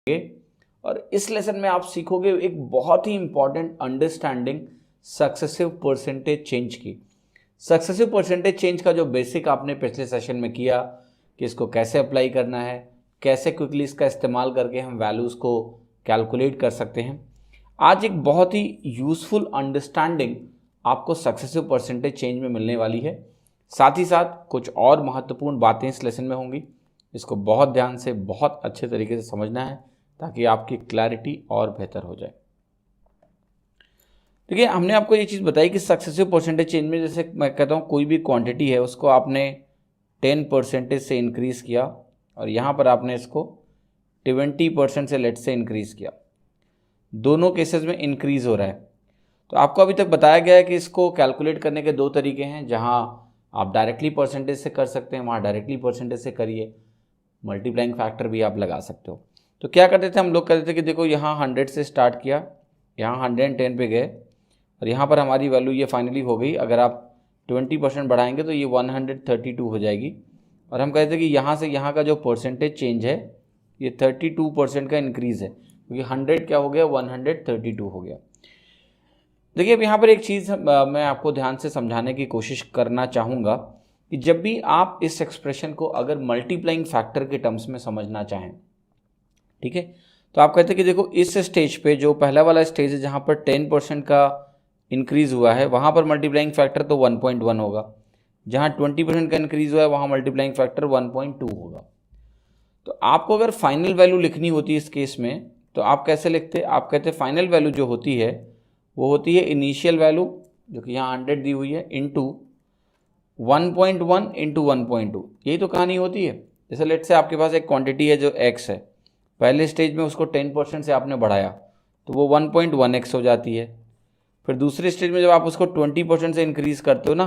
और इस लेसन में आप सीखोगे एक बहुत ही important understanding successive percentage change की। सक्सेसिव परसेंटेज चेंज का जो बेसिक आपने पिछले सेशन में किया कि इसको कैसे अप्लाई करना है, कैसे क्विकली इसका इस्तेमाल करके हम वैल्यूज़ को कैलकुलेट कर सकते हैं। आज एक बहुत ही यूज़फुल अंडरस्टैंडिंग आपको सक्सेसिव परसेंटेज चेंज में मिलने वाली है। साथ ही साथ कुछ और महत्वपूर्ण बातें इस लेसन में होंगी। इसको बहुत ध्यान से, बहुत अच्छे तरीके से समझना है ताकि आपकी क्लैरिटी और बेहतर हो जाए। देखिए, हमने आपको ये चीज़ बताई कि सक्सेसिव परसेंटेज चेंज में जैसे मैं कहता हूँ कोई भी क्वांटिटी है उसको आपने 10% से इंक्रीज़ किया और यहाँ पर आपने इसको 20% से लेट से इंक्रीज़ किया। दोनों केसेस में इंक्रीज़ हो रहा है। तो आपको अभी तक बताया गया है कि इसको कैलकुलेट करने के दो तरीके हैं। जहाँ आप डायरेक्टली परसेंटेज से कर सकते हैं वहाँ डायरेक्टली परसेंटेज से करिए, मल्टीप्लाइंग फैक्टर भी आप लगा सकते हो। तो क्या करते थे हम लोग, करते थे कि देखो यहाँ 100 से स्टार्ट किया, यहाँ 110 पे गए और यहाँ पर हमारी वैल्यू ये फाइनली हो गई। अगर आप 20% बढ़ाएंगे तो ये 132 हो जाएगी। और हम कहते थे कि यहाँ से यहाँ का जो परसेंटेज चेंज है ये 32% का इंक्रीज़ है, क्योंकि 100 क्या हो गया, 132 हो गया। देखिए, अब यहाँ पर एक चीज़ मैं आपको ध्यान से समझाने की कोशिश करना चाहूँगा कि जब भी आप इस एक्सप्रेशन को अगर मल्टीप्लाइंग फैक्टर के टर्म्स में समझना चाहें, ठीक है, तो आप कहते हैं कि देखो इस स्टेज पे जो पहला वाला स्टेज है जहाँ पर 10% का इंक्रीज़ हुआ है वहाँ पर मल्टीप्लाइंग फैक्टर तो 1.1 होगा। जहाँ 20% का इंक्रीज़ हुआ है वहाँ मल्टीप्लाइंग फैक्टर 1.2 होगा। तो आपको अगर फाइनल वैल्यू लिखनी होती है इस केस में तो आप कैसे लिखते? आप कहते हैं फाइनल वैल्यू जो होती है वो होती है इनिशियल वैल्यू जो कि यहाँ 100 दी हुई है इंटू 1.1 इंटू 1.2। यही तो कहानी होती है। जैसे लेट से आपके पास एक क्वांटिटी है जो x है, पहले स्टेज में उसको 10% से आपने बढ़ाया तो वो 1.1x हो जाती है। फिर दूसरे स्टेज में जब आप उसको 20% से इंक्रीज़ करते हो ना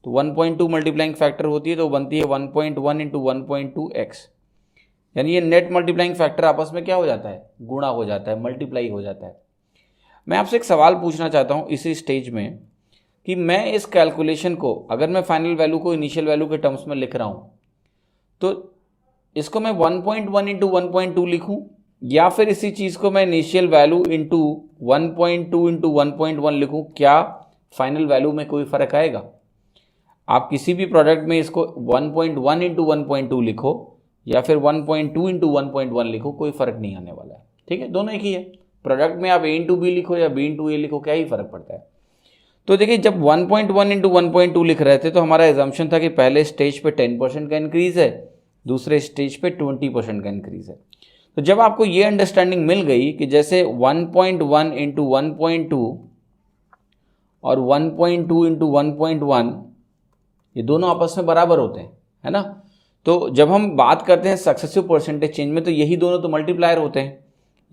तो 1.2 मल्टीप्लाइंग फैक्टर होती है तो बनती है 1.1 इंटू 1.2x। यानी ये नेट मल्टीप्लाइंग फैक्टर आपस में क्या हो जाता है, गुणा हो जाता है, मल्टीप्लाई हो जाता है। मैं आपसे एक सवाल पूछना चाहता हूँ इसी स्टेज में कि मैं इस कैलकुलेशन को अगर मैं फाइनल वैल्यू को इनिशियल वैल्यू के टर्म्स में लिख रहा हूँ तो इसको मैं 1.1 इंटू 1.2 लिखूँ या फिर इसी चीज़ को मैं इनिशियल वैल्यू इंटू 1.2 इंटू 1.1 लिखूँ, क्या फाइनल वैल्यू में कोई फ़र्क आएगा? आप किसी भी प्रोडक्ट में इसको 1.1 इंटू 1.2 लिखो या फिर 1.2 इंटू 1.1 लिखो, कोई फ़र्क नहीं आने वाला है। ठीक है, दोनों एक ही है। प्रोडक्ट में आप a इंटू बी लिखो या b इंटू ए लिखो, क्या ही फ़र्क पड़ता है। तो देखिए, जब 1.1 इंटू 1.2 लिख रहे थे तो हमारा एजम्पशन था कि पहले स्टेज पे 10% का इंक्रीज़ है, दूसरे स्टेज पे 20% का इंक्रीज़ है। तो जब आपको ये अंडरस्टैंडिंग मिल गई कि जैसे 1.1 इंटू 1.2 और 1.2 इंटू 1.1 ये दोनों आपस में बराबर होते हैं, है ना। तो जब हम बात करते हैं सक्सेसिव परसेंटेज चेंज में तो यही दोनों तो मल्टीप्लायर होते हैं।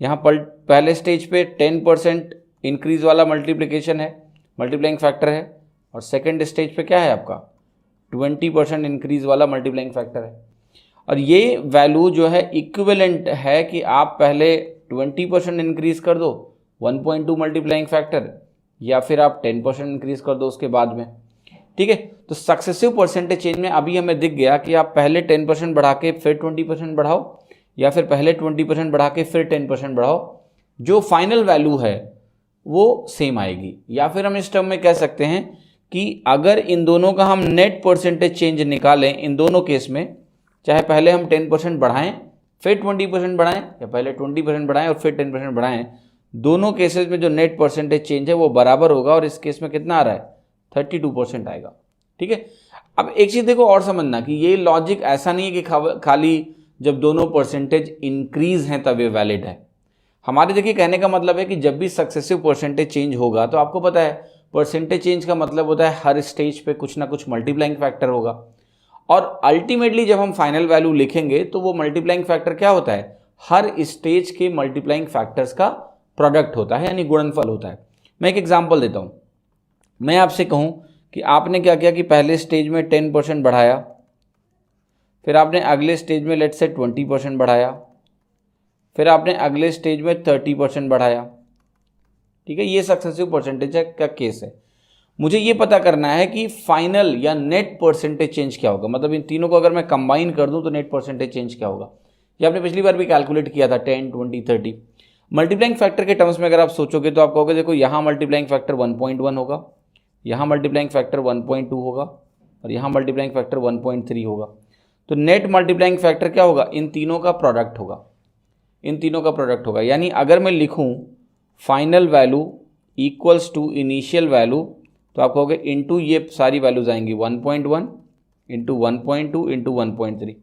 यहाँ पर पहले स्टेज पे 10% इंक्रीज वाला मल्टीप्लिकेशन है, मल्टीप्लाइंग फैक्टर है, और सेकेंड स्टेज पे क्या है आपका 20% इंक्रीज वाला मल्टीप्लाइंग फैक्टर है। और ये वैल्यू जो है इक्विवेलेंट है कि आप पहले 20% इंक्रीज कर दो 1.2 मल्टीप्लाइंग फैक्टर या फिर आप 10% इंक्रीज कर दो उसके बाद में। ठीक है, तो सक्सेसिव परसेंटेज चेंज में अभी हमें दिख गया कि आप पहले 10% बढ़ा के फिर 20% बढ़ाओ या फिर पहले 20% बढ़ा के फिर 10% बढ़ाओ, जो फाइनल वैल्यू है वो सेम आएगी। या फिर हम इस टर्म में कह सकते हैं कि अगर इन दोनों का हम नेट परसेंटेज चेंज निकालें, इन दोनों केस में चाहे पहले हम 10% बढ़ाएं फिर 20% बढ़ाएं या पहले 20% बढ़ाएं और फिर 10% बढ़ाएं, दोनों केसेस में जो नेट परसेंटेज चेंज है वो बराबर होगा। और इस केस में कितना आ रहा है, 32% आएगा। ठीक है, अब एक चीज़ देखो और समझना कि ये लॉजिक ऐसा नहीं है कि खाली जब दोनों परसेंटेज इंक्रीज हैं तब ये वैलिड है। हमारे देखिए कहने का मतलब है कि जब भी सक्सेसिव परसेंटेज चेंज होगा तो आपको पता है परसेंटेज चेंज का मतलब होता है हर स्टेज पे कुछ ना कुछ मल्टीप्लाइंग फैक्टर होगा। और अल्टीमेटली जब हम फाइनल वैल्यू लिखेंगे तो वो मल्टीप्लाइंग फैक्टर क्या होता है, हर स्टेज के मल्टीप्लाइंग फैक्टर्स का प्रोडक्ट होता है, यानी गुणनफल होता है। मैं एक एग्जांपल देता हूँ। मैं आपसे कहूँ कि आपने क्या किया कि पहले स्टेज में 10% बढ़ाया, फिर आपने अगले स्टेज में लेट से 20% बढ़ाया, फिर आपने अगले स्टेज में 30% बढ़ाया। ठीक है, ये सक्सेसिव परसेंटेज का केस है। मुझे ये पता करना है कि फाइनल या नेट परसेंटेज चेंज क्या होगा, मतलब इन तीनों को अगर मैं कंबाइन कर दूं तो नेट परसेंटेज चेंज क्या होगा। ये आपने पिछली बार भी कैलकुलेट किया था 10, 20, 30। मल्टीप्लाइंग फैक्टर के टर्म्स में अगर आप सोचोगे तो आप कहोगे देखो यहाँ मल्टीप्लाइंग फैक्टर 1.1 होगा, यहाँ मल्टीप्लाइंग फैक्टर 1.2 होगा और यहाँ मल्टीप्लाइंग फैक्टर 1.3 होगा। तो नेट मल्टीप्लाइंग फैक्टर क्या होगा, इन तीनों का प्रोडक्ट होगा, इन तीनों का प्रोडक्ट होगा। यानी अगर मैं लिखूँ final value equals to initial value तो आप कहोगे इंटू ये सारी वैल्यूज आएंगी 1.1 इंटू 1.2 इंटू 1.3।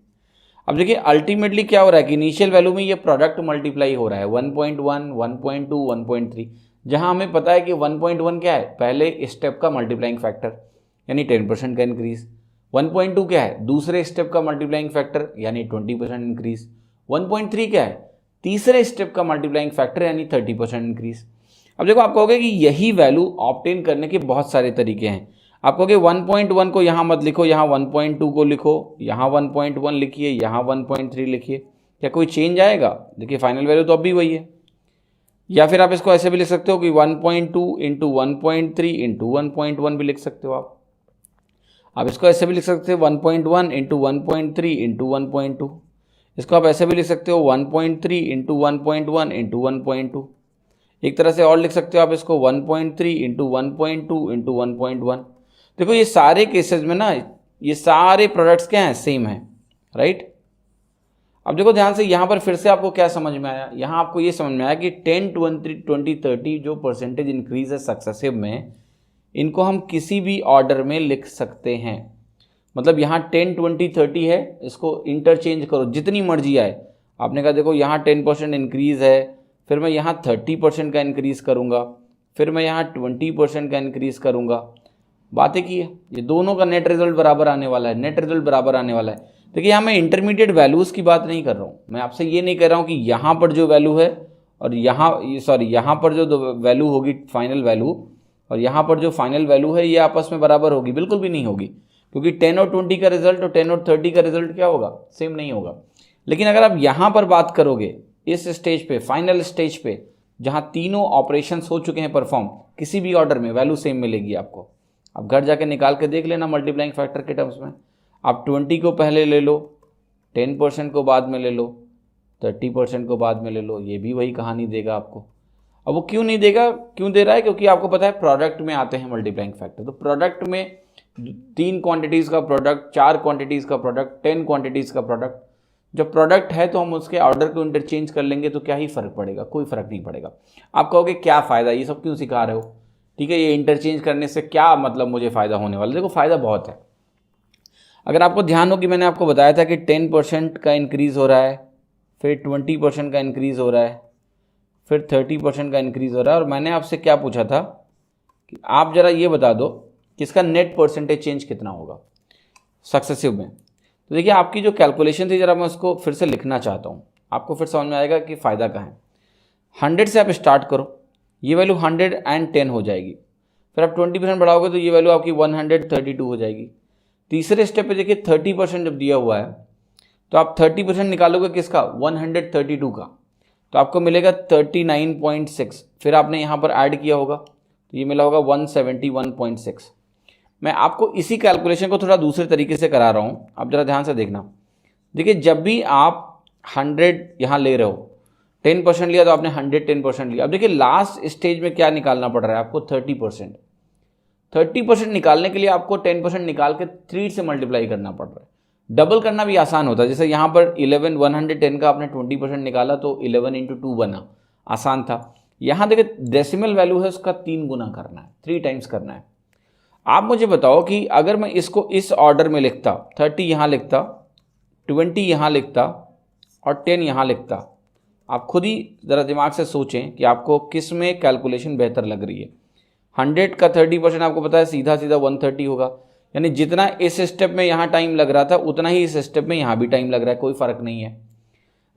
अब देखिए अल्टीमेटली क्या हो रहा है कि इनिशियल वैल्यू में ये प्रोडक्ट मल्टीप्लाई हो रहा है 1.1, 1.2, 1.3, जहां हमें पता है कि 1.1 क्या है, पहले स्टेप का मल्टीप्लाइंग फैक्टर यानी 10% का इंक्रीज। 1.2 क्या है, दूसरे स्टेप का मल्टीप्लाइंग फैक्टर यानी 20% इंक्रीज। 1.3 क्या है, तीसरे स्टेप का मल्टीप्लाइंग फैक्टर यानी 30% इंक्रीज। अब देखो आप कहोगे कि यही वैल्यू ऑब्टेन करने के बहुत सारे तरीके हैं। आप कहोगे 1.1 को यहाँ मत लिखो, यहाँ 1.2 को लिखो, यहाँ 1.1 लिखिए, यहाँ 1.3 लिखिए, क्या कोई चेंज आएगा? देखिए फाइनल वैल्यू तो अब भी वही है। या फिर आप इसको ऐसे भी लिख सकते हो कि 1.2 इंटू 1.3 इंटू 1.1 भी लिख सकते हो आप इसको ऐसे भी लिख सकते हो 1.1 इंटू 1.3 इंटू 1.2। इसको आप ऐसे भी लिख सकते हो 1.3 इंटू 1.1 इंटू 1.2। एक तरह से और लिख सकते हो आप इसको 1.3 इंटू 1.2 इंटू 1.1। देखो ये सारे केसेस में ना ये सारे प्रोडक्ट्स क्या हैं, सेम है, राइट। अब देखो ध्यान से यहाँ पर फिर से आपको क्या समझ में आया, यहाँ आपको ये समझ में आया कि 10, 20, 30 जो परसेंटेज इंक्रीज है सक्सेसिव में, इनको हम किसी भी ऑर्डर में लिख सकते हैं। मतलब यहाँ 10, 20, 30 है, इसको इंटरचेंज करो जितनी मर्जी आए। आपने कहा देखो यहाँ 10% इंक्रीज है, फिर मैं यहाँ 30% का इंक्रीज करूँगा, फिर मैं यहाँ 20% का इंक्रीज करूँगा। बातें की है, ये दोनों का नेट रिजल्ट बराबर आने वाला है, नेट रिजल्ट बराबर आने वाला है। देखिए यहाँ मैं इंटरमीडिएट वैल्यूज़ की बात नहीं कर रहा हूँ, मैं आपसे ये नहीं कह रहा हूँ कि यहाँ पर जो वैल्यू है और यहाँ पर जो वैल्यू होगी फाइनल वैल्यू और यहाँ पर जो फाइनल वैल्यू है ये आपस में बराबर होगी, बिल्कुल भी नहीं होगी, क्योंकि 10 और 20 का रिजल्ट और 10 और 30 का रिजल्ट क्या होगा, सेम नहीं होगा। लेकिन अगर आप यहाँ पर बात करोगे इस स्टेज पे, फाइनल स्टेज पे, जहाँ तीनों ऑपरेशंस हो चुके हैं परफॉर्म, किसी भी ऑर्डर में वैल्यू सेम मिलेगी आपको। आप घर जाके निकाल के देख लेना मल्टीप्लाइंग फैक्टर के टर्म्स में। आप 20 को पहले ले लो, 10% को बाद में ले लो, 30% को बाद में ले लो, ये भी वही कहानी देगा आपको। अब वो क्यों नहीं देगा, क्यों दे रहा है? क्योंकि आपको पता है प्रोडक्ट में आते हैं मल्टीप्लाइंग फैक्टर। तो प्रोडक्ट में 3 क्वांटिटीज़ का प्रोडक्ट, 4 क्वांटिटीज़ का प्रोडक्ट, 10 क्वांटिटीज़ का प्रोडक्ट, जब प्रोडक्ट है तो हम उसके ऑर्डर को इंटरचेंज कर लेंगे तो क्या ही फ़र्क पड़ेगा, कोई फ़र्क नहीं पड़ेगा। आप कहोगे क्या फ़ायदा, ये सब क्यों सिखा रहे हो, ठीक है, ये इंटरचेंज करने से क्या मतलब मुझे फ़ायदा होने वाला है? देखो फ़ायदा बहुत है। अगर आपको ध्यान हो कि मैंने आपको बताया था कि 10% का इंक्रीज़ हो रहा है, फिर 20% का इंक्रीज़ हो रहा है, फिर 30% का इंक्रीज़ हो रहा है, और मैंने आपसे क्या पूछा था कि आप ज़रा ये बता दो कि इसका नेट परसेंटेज चेंज कितना होगा सक्सेसिव में। तो देखिए आपकी जो कैलकुलेशन थी, ज़रा मैं उसको फिर से लिखना चाहता हूँ, आपको फिर समझ में आएगा कि फ़ायदा कहाँ है। 100 से आप स्टार्ट करो, ये वैल्यू 110 हो जाएगी, फिर आप 20% बढ़ाओगे तो ये वैल्यू आपकी 132 हो जाएगी। तीसरे स्टेप पे देखिए 30% जब दिया हुआ है तो आप 30% निकालोगे किसका, 132 का, तो आपको मिलेगा 39.6। फिर आपने यहाँ पर ऐड किया होगा तो ये मिला होगा 171.6। मैं आपको इसी कैलकुलेशन को थोड़ा दूसरे तरीके से करा रहा हूँ, आप ज़रा ध्यान से देखना। देखिए जब भी आप 100 यहाँ ले रहे हो, 10% लिया तो आपने 110% लिया। अब देखिए लास्ट स्टेज में क्या निकालना पड़ रहा है आपको, 30%। 30% निकालने के लिए आपको 10% निकाल के 3 से मल्टीप्लाई करना पड़ रहा है। डबल करना भी आसान होता है, जैसे यहाँ पर 110 का आपने 20% निकाला तो 11 × 2 बना, आसान था। यहाँ देखिए डेसिमल वैल्यू है, उसका 3 गुना करना है, 3 टाइम्स करना है। आप मुझे बताओ कि अगर मैं इसको इस ऑर्डर में लिखता, 30 यहाँ लिखता, 20 यहाँ लिखता और 10 यहाँ लिखता, आप खुद ही ज़रा दिमाग से सोचें कि आपको किस में कैलकुलेशन बेहतर लग रही है। 100 का 30% आपको पता है सीधा सीधा 130 होगा, यानी जितना इस स्टेप में यहाँ टाइम लग रहा था उतना ही इस स्टेप में यहाँ भी टाइम लग रहा है, कोई फ़र्क नहीं है।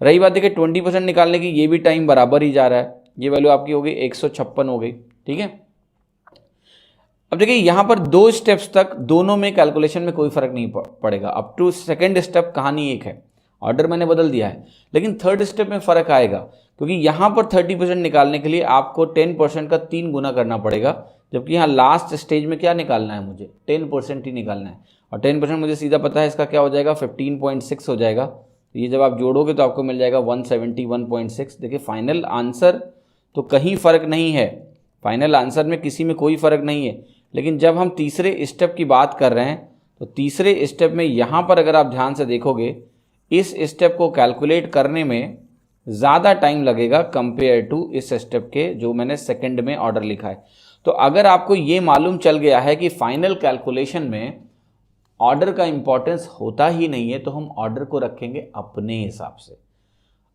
रही बात देखिए 20% निकालने की, ये भी टाइम बराबर ही जा रहा है, ये वैल्यू आपकी हो गई 156 हो गई, ठीक है। अब देखिए यहाँ पर 2 स्टेप्स तक दोनों में कैलकुलेशन में कोई फ़र्क नहीं पड़ेगा। अप टू सेकेंड स्टेप कहानी एक है, ऑर्डर मैंने बदल दिया है, लेकिन थर्ड स्टेप में फ़र्क आएगा, क्योंकि यहाँ पर 30% निकालने के लिए आपको 10% का 3 गुना करना पड़ेगा, जबकि यहाँ लास्ट स्टेज में क्या निकालना है, मुझे 10% ही निकालना है। और 10% मुझे सीधा पता है इसका क्या हो जाएगा, 15.6 हो जाएगा। तो ये जब आप जोड़ोगे तो आपको मिल जाएगा 171.6। देखिए फाइनल आंसर तो कहीं फ़र्क नहीं है, फाइनल आंसर में किसी में कोई फ़र्क नहीं है, लेकिन जब हम तीसरे स्टेप की बात कर रहे हैं तो तीसरे स्टेप में यहाँ पर अगर आप ध्यान से देखोगे इस स्टेप को कैलकुलेट करने में ज़्यादा टाइम लगेगा कंपेयर टू इस स्टेप के जो मैंने सेकंड में ऑर्डर लिखा है। तो अगर आपको ये मालूम चल गया है कि फाइनल कैलकुलेशन में ऑर्डर का इंपॉर्टेंस होता ही नहीं है, तो हम ऑर्डर को रखेंगे अपने हिसाब से।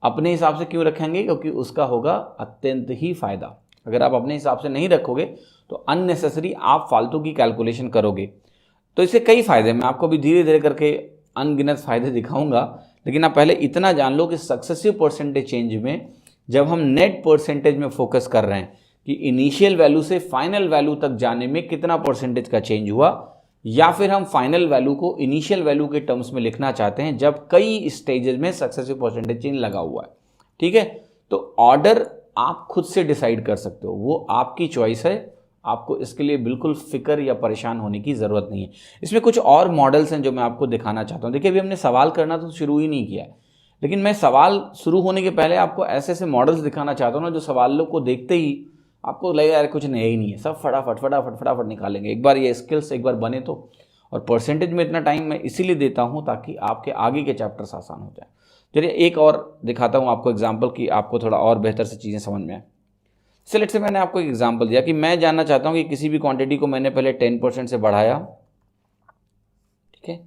अपने हिसाब से क्यों रखेंगे? क्योंकि उसका होगा अत्यंत ही फ़ायदा। अगर आप अपने हिसाब से नहीं रखोगे तो अननेसेसरी आप फालतू की कैलकुलेशन करोगे। तो इससे कई फ़ायदे, मैं आपको भी धीरे धीरे करके अनगिनत फ़ायदे दिखाऊंगा, लेकिन आप पहले इतना जान लो कि सक्सेसिव परसेंटेज चेंज में जब हम नेट परसेंटेज में फोकस कर रहे हैं कि इनिशियल वैल्यू से फाइनल वैल्यू तक जाने में कितना परसेंटेज का चेंज हुआ, या फिर हम फाइनल वैल्यू को इनिशियल वैल्यू के टर्म्स में लिखना चाहते हैं जब कई स्टेजेस में सक्सेसिव परसेंटेज चेंज लगा हुआ है। ठीक है, तो ऑर्डर आप खुद से डिसाइड कर सकते हो, वो आपकी चॉइस है, आपको इसके लिए बिल्कुल फिक्र या परेशान होने की ज़रूरत नहीं है। इसमें कुछ और मॉडल्स हैं जो मैं आपको दिखाना चाहता हूँ। देखिए अभी हमने सवाल करना तो शुरू ही नहीं किया है, लेकिन मैं सवाल शुरू होने के पहले आपको ऐसे ऐसे मॉडल्स दिखाना चाहता हूँ ना जो सवालों को देखते ही आपको लगेगा यार कुछ नया ही नहीं है, सब फटाफट निकालेंगे। एक बार ये स्किल्स एक बार बने तो, और परसेंटेज में इतना टाइम मैं इसीलिए देता हूँ ताकि आपके आगे के चैप्टर्स आसान हो जाए। चलिए एक और दिखाता हूँ आपको एग्जाम्पल कि आपको थोड़ा और बेहतर से चीज़ें समझ में आए। लेट्स से मैंने आपको एक एग्जांपल दिया कि मैं जानना चाहता हूं कि किसी भी क्वांटिटी को मैंने पहले 10% से बढ़ाया, ठीक है,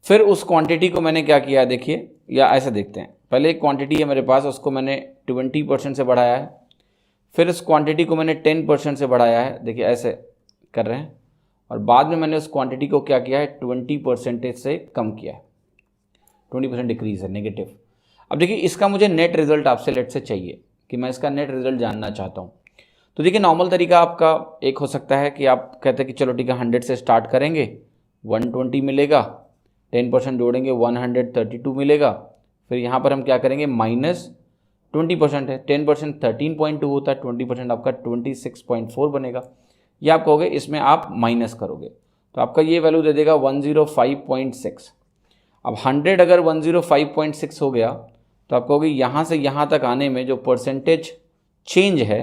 फिर उस क्वांटिटी को मैंने क्या किया, देखिए, या ऐसे देखते हैं, पहले एक क्वांटिटी है मेरे पास, उसको मैंने 20% से बढ़ाया है, फिर उस क्वांटिटी को मैंने 10% से बढ़ाया है, देखिए ऐसे कर रहे हैं, और बाद में मैंने उस क्वांटिटी को क्या किया है, 20% से कम किया है, 20% डिक्रीज है, नेगेटिव। अब देखिए इसका मुझे नेट रिजल्ट आपसे लेट से चाहिए कि मैं इसका नेट रिजल्ट जानना चाहता हूँ। तो देखिए नॉर्मल तरीका आपका एक हो सकता है कि आप कहते हैं कि चलो ठीक है 100 से स्टार्ट करेंगे, 120 मिलेगा, 10% जोड़ेंगे 132 मिलेगा, फिर यहाँ पर हम क्या करेंगे -20% है, 10% 13.2 होता है, 20% आपका 26.4 बनेगा। ये आप कहोगे इसमें आप माइनस करोगे तो आपका ये वैल्यू दे देगा 105.6। अब 100 अगर 105.6 हो गया तो आप कहोगे यहाँ से यहाँ तक आने में जो परसेंटेज चेंज है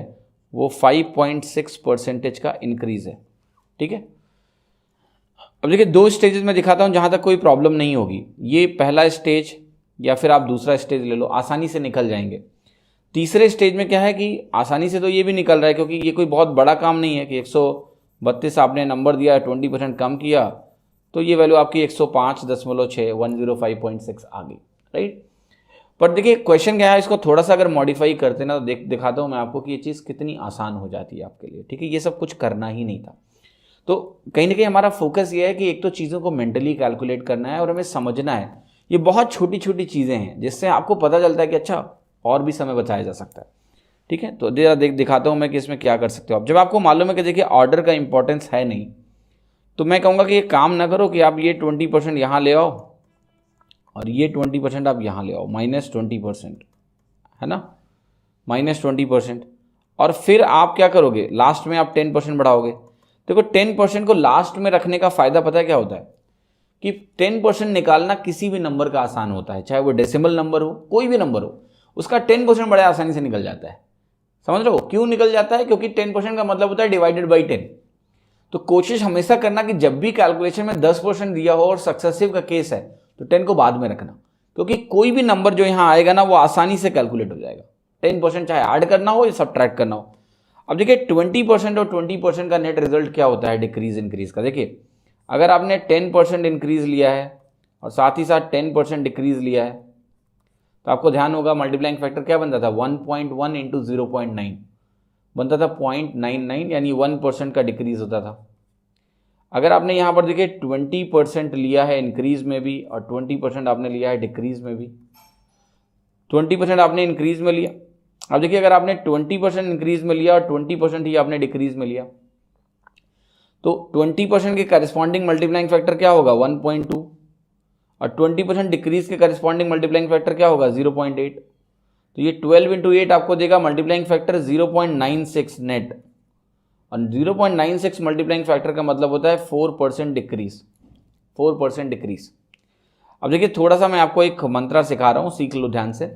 वो 5.6% का इंक्रीज है। ठीक है, अब देखिए दो स्टेजेस में दिखाता हूँ जहाँ तक कोई प्रॉब्लम नहीं होगी। ये पहला स्टेज या फिर आप दूसरा स्टेज ले लो, आसानी से निकल जाएंगे। तीसरे स्टेज में क्या है कि आसानी से तो ये भी निकल रहा है क्योंकि ये कोई बहुत बड़ा काम नहीं है कि 132 आपने नंबर दिया, 20% कम किया तो ये वैल्यू आपकी 105.6 105.6 आ गई, राइट। पर देखिए क्वेश्चन क्या है, इसको थोड़ा सा अगर मॉडिफाई करते ना तो दिखाता हूँ मैं आपको कि ये चीज़ कितनी आसान हो जाती है आपके लिए। ठीक है, ये सब कुछ करना ही नहीं था। तो कहीं ना कहीं हमारा फोकस ये है कि एक तो चीज़ों को मेंटली कैलकुलेट करना है और हमें समझना है। ये बहुत छोटी छोटी चीज़ें हैं जिससे आपको पता चलता है कि अच्छा और भी समय बचाया जा सकता है। ठीक है, तो दिखाता हूँ मैं कि इसमें क्या कर सकते हो आप। जब आपको मालूम है कि देखिए ऑर्डर का इंपॉर्टेंस है नहीं, तो मैं कहूँगा कि ये काम ना करो कि आप ये 20% यहाँ ले आओ और ये 20% आप यहाँ ले आओ, -20%, है ना, -20%, और फिर आप क्या करोगे, लास्ट में आप 10% बढ़ाओगे। देखो 10% को लास्ट में रखने का फ़ायदा पता है क्या होता है कि 10% निकालना किसी भी नंबर का आसान होता है, चाहे वो डेसिमल नंबर हो, कोई भी नंबर हो, उसका 10% बड़े आसानी से निकल जाता है। समझ रहे हो क्यों निकल जाता है? क्योंकि 10% का मतलब होता है डिवाइडेड बाई 10। तो कोशिश हमेशा करना कि जब भी कैलकुलेशन में 10% दिया हो और सक्सेसिव का केस है तो 10 को बाद में रखना, क्योंकि कोई भी नंबर जो यहाँ आएगा ना वो आसानी से कैलकुलेट हो जाएगा। 10% चाहे ऐड करना हो या सब्ट्रैक्ट करना हो। अब देखिए 20% और 20% का नेट रिजल्ट क्या होता है डिक्रीज इंक्रीज का। देखिए अगर आपने 10% इंक्रीज लिया है और साथ ही साथ 10% डिक्रीज लिया है तो आपको ध्यान होगा मल्टीप्लाइंग फैक्टर क्या बनता था, 1.1 इंटू 0.9 बनता था 0.99, यानी 1% का डिक्रीज होता था। अगर आपने यहाँ पर देखिए 20% लिया है इंक्रीज में भी और 20% आपने लिया है डिक्रीज में भी, 20% आपने इंक्रीज में लिया। अब देखिए अगर आपने 20% इंक्रीज में लिया और 20% ही आपने डिक्रीज में लिया तो 20% के करस्पॉन्डिंग मल्टीप्लाइंग फैक्टर क्या होगा, 1.2, और 20% डिक्रीज के करस्पॉन्डिंग मल्टीप्लाइंग फैक्टर क्या होगा, 0.8। तो ये 12 इंटू 8 आपको देगा मल्टीप्लाइंग फैक्टर 0.96 नेट, और 0.96 मल्टीप्लाइंग फैक्टर का मतलब होता है 4% डिक्रीज, 4% डिक्रीज। अब देखिए थोड़ा सा मैं आपको एक मंत्र सिखा रहा हूँ, सीख लो ध्यान से,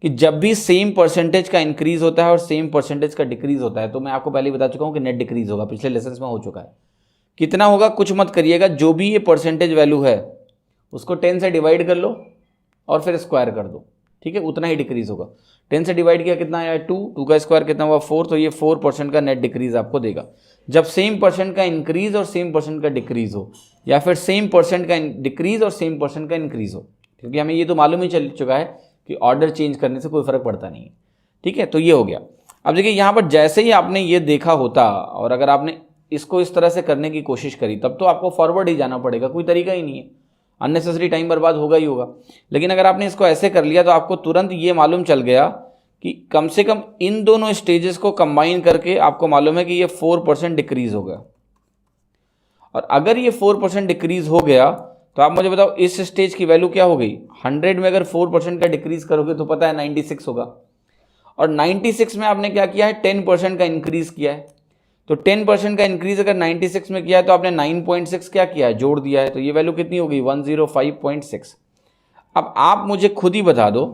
कि जब भी सेम परसेंटेज का इंक्रीज होता है और सेम परसेंटेज का डिक्रीज होता है, तो मैं आपको पहले ही बता चुका हूँ कि नेट डिक्रीज होगा, पिछले लेसन में हो चुका है। कितना होगा कुछ मत करिएगा, जो भी ये परसेंटेज वैल्यू है उसको 10 से डिवाइड कर लो और फिर स्क्वायर कर दो, ठीक है, उतना ही डिक्रीज होगा। 10 से डिवाइड किया कितना आया 2, 2 का स्क्वायर कितना हुआ 4, तो ये 4% का नेट डिक्रीज आपको देगा। जब सेम परसेंट का इंक्रीज और सेम परसेंट का डिक्रीज हो, या फिर सेम परसेंट का डिक्रीज और सेम परसेंट का इंक्रीज हो, क्योंकि हमें ये तो मालूम ही चल चुका है कि ऑर्डर चेंज करने से कोई फर्क पड़ता नहीं है, ठीक है। तो ये हो गया। अब देखिए यहाँ पर जैसे ही आपने ये देखा होता और अगर आपने इसको इस तरह से करने की कोशिश करी, तब तो आपको फॉरवर्ड ही जाना पड़ेगा, कोई तरीका ही नहीं है, अननेसेसरी टाइम बर्बाद होगा ही होगा। लेकिन अगर आपने इसको ऐसे कर लिया तो आपको तुरंत ये मालूम चल गया कि कम से कम इन दोनों स्टेजेस को कंबाइन करके आपको मालूम है कि ये 4% डिक्रीज हो गया। और अगर ये 4% डिक्रीज हो गया तो आप मुझे बताओ इस स्टेज की वैल्यू क्या हो गई। 100 में अगर 4% का डिक्रीज करोगे तो पता है 96 होगा, और 96 में आपने क्या किया है 10% का इंक्रीज किया है। तो 10% का इंक्रीज अगर 96 में किया है तो आपने 9.6 क्या किया है, जोड़ दिया है, तो ये वैल्यू कितनी होगी 105.6। अब आप मुझे खुद ही बता दो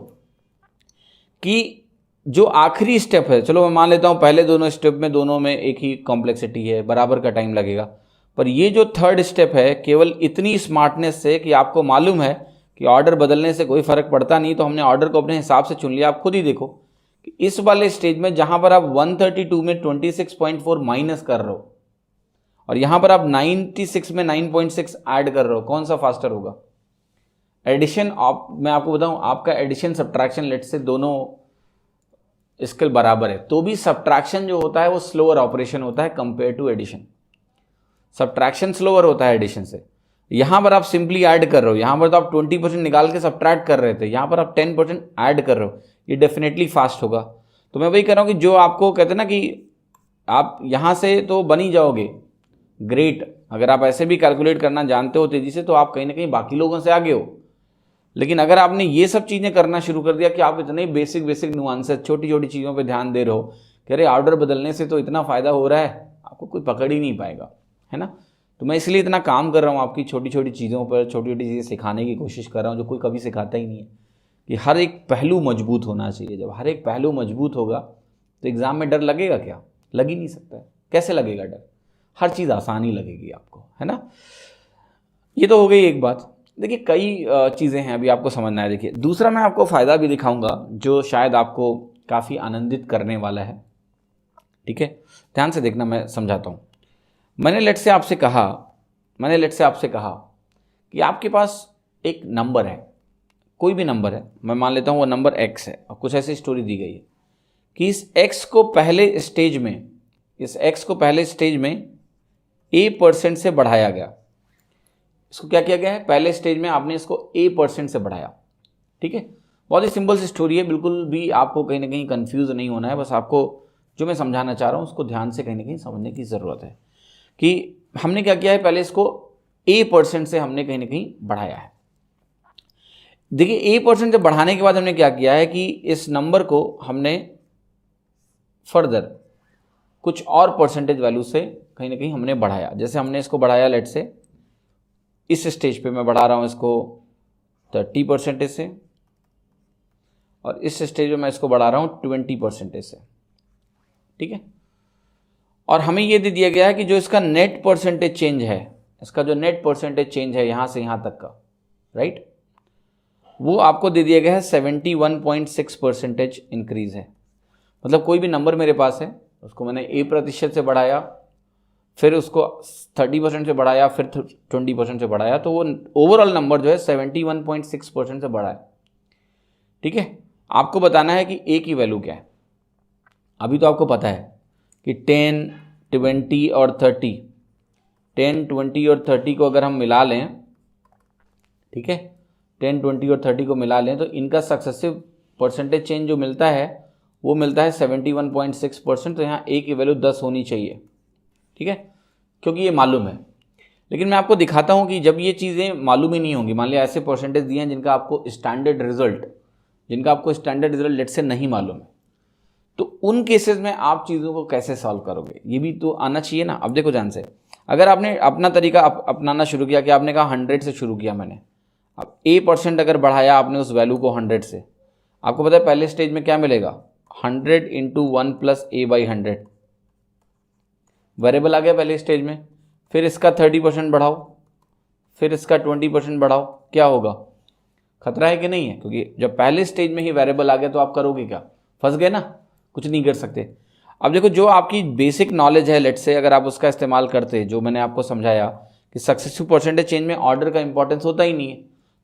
कि जो आखिरी स्टेप है, चलो मैं मान लेता हूं पहले दोनों स्टेप में दोनों में एक ही कॉम्प्लेक्सिटी है, बराबर का टाइम लगेगा, पर ये जो थर्ड स्टेप है केवल इतनी स्मार्टनेस से कि आपको मालूम है कि ऑर्डर बदलने से कोई फर्क पड़ता नहीं, तो हमने ऑर्डर को अपने हिसाब से चुन लिया। आप खुद ही देखो कि इस वाले स्टेज में जहां पर आप 132 में 26.4 माइनस कर रहे हो और यहां पर आप 96 में 9.6 ऐड कर रहे हो, कौन सा फास्टर होगा। एडिशन मैं आपको बताऊं, आपका एडिशन सब्ट्रैक्शन लेट से दोनों स्केल बराबर है, तो भी सब्ट्रैक्शन जो होता है वो स्लोअर ऑपरेशन होता है compare to addition. Subtraction slower होता है एडिशन से। यहां पर आप सिंपली ऐड कर रहे हो, यहां पर तो आप 20% निकाल के सब्ट्रैक्ट कर रहे थे, यहां पर आप 10% ऐड कर रहे हो, ये डेफिनेटली फास्ट होगा। तो मैं वही कह रहा हूं कि जो आपको कहते हैं ना कि आप यहां से तो बन ही जाओगे ग्रेट, अगर आप ऐसे भी कैलकुलेट करना जानते हो तेजी से तो आप कहीं ना कहीं बाकी लोगों से आगे हो। लेकिन अगर आपने ये सब चीज़ें करना शुरू कर दिया कि आप इतने बेसिक नुआंसेस, छोटी छोटी चीज़ों पे ध्यान दे रहे हो कि अरे ऑर्डर बदलने से तो इतना फ़ायदा हो रहा है, आपको कोई पकड़ ही नहीं पाएगा, है ना। तो मैं इसलिए इतना काम कर रहा हूँ आपकी छोटी छोटी चीज़ों पर, छोटी छोटी चीज़ें सिखाने की कोशिश कर रहा हूँ जो कोई कभी सिखाता ही नहीं है, कि हर एक पहलू मजबूत होना चाहिए। जब हर एक पहलू मजबूत होगा तो एग्ज़ाम में डर लगेगा क्या, लग ही नहीं सकता है। कैसे लगेगा डर, हर चीज़ आसान ही लगेगी आपको, है ना। ये तो हो गई एक बात। देखिए कई चीज़ें हैं अभी आपको समझना है। देखिए दूसरा मैं आपको फ़ायदा भी दिखाऊंगा जो शायद आपको काफ़ी आनंदित करने वाला है, ठीक है, ध्यान से देखना, मैं समझाता हूँ। मैंने लेट से आपसे कहा कि आपके पास एक नंबर है, कोई भी नंबर है, मैं मान लेता हूँ वो नंबर x है, और कुछ ऐसी स्टोरी दी गई है कि इस x को पहले स्टेज में a% से बढ़ाया गया। इसको क्या किया गया है, पहले स्टेज में आपने इसको a% से बढ़ाया, ठीक है। बहुत ही सिंपल सी स्टोरी है, बिल्कुल भी आपको कहीं ना कहीं कंफ्यूज नहीं होना है। बस आपको जो मैं समझाना चाह रहा हूँ उसको ध्यान से कहीं ना कहीं समझने की ज़रूरत है कि हमने क्या किया है, पहले इसको a% से हमने कहीं ना कहीं बढ़ाया है। देखिए a% से बढ़ाने के बाद हमने क्या किया है कि इस नंबर को हमने फर्दर कुछ और परसेंटेज वैल्यू से कहीं ना कहीं हमने बढ़ाया। जैसे हमने इसको बढ़ाया, लेट से इस स्टेज पे मैं बढ़ा रहा हूँ इसको 30% से, और इस स्टेज पे मैं इसको बढ़ा रहा हूँ 20% से, ठीक है। और हमें ये दे दिया गया है कि जो इसका नेट परसेंटेज चेंज है, इसका जो नेट परसेंटेज चेंज है यहाँ से यहाँ तक का, राइट, वो आपको दे दिया गया है 71.6% इंक्रीज है। मतलब कोई भी नंबर मेरे पास है, उसको मैंने a% से बढ़ाया, फिर उसको 30% से बढ़ाया, फिर 20% से बढ़ाया, तो वो ओवरऑल नंबर जो है 71.6% से बढ़ा है, ठीक है। आपको बताना है कि a की वैल्यू क्या है। अभी तो आपको पता है कि 10, 20 और 30, 10, 20 और 30 को अगर हम मिला लें, ठीक है, 10, 20 और 30 को मिला लें तो इनका सक्सेसिव परसेंटेज चेंज जो मिलता है वो मिलता है 71.6%। तो यहाँ a की वैल्यू 10 होनी चाहिए, ठीक है, क्योंकि ये मालूम है। लेकिन मैं आपको दिखाता हूँ कि जब ये चीज़ें मालूम ही नहीं होंगी, मान लिया ऐसे परसेंटेज दिए हैं जिनका आपको स्टैंडर्ड रिजल्ट लेट से नहीं मालूम है, तो उन केसेस में आप चीज़ों को कैसे सॉल्व करोगे, ये भी तो आना चाहिए ना। अब देखो ध्यान से, अगर आपने अपना तरीका अपनाना शुरू किया कि आपने कहा 100 से शुरू किया मैंने, अब a% अगर बढ़ाया आपने उस वैल्यू को 100 से, आपको पता है पहले स्टेज में क्या मिलेगा, 100 × 1 + a/100 वेरिएबल आ गया पहले स्टेज में। फिर इसका 30% बढ़ाओ, फिर इसका 20% बढ़ाओ, क्या होगा, खतरा है कि नहीं है? क्योंकि जब पहले स्टेज में ही वेरिएबल आ गया तो आप करोगे क्या, फंस गए ना, कुछ नहीं कर सकते। अब देखो जो आपकी बेसिक नॉलेज है, लेट्स से अगर आप उसका इस्तेमाल करते, जो मैंने आपको समझाया कि सक्सेसफुल परसेंटेज चेंज में ऑर्डर का इंपॉर्टेंस होता ही नहीं है,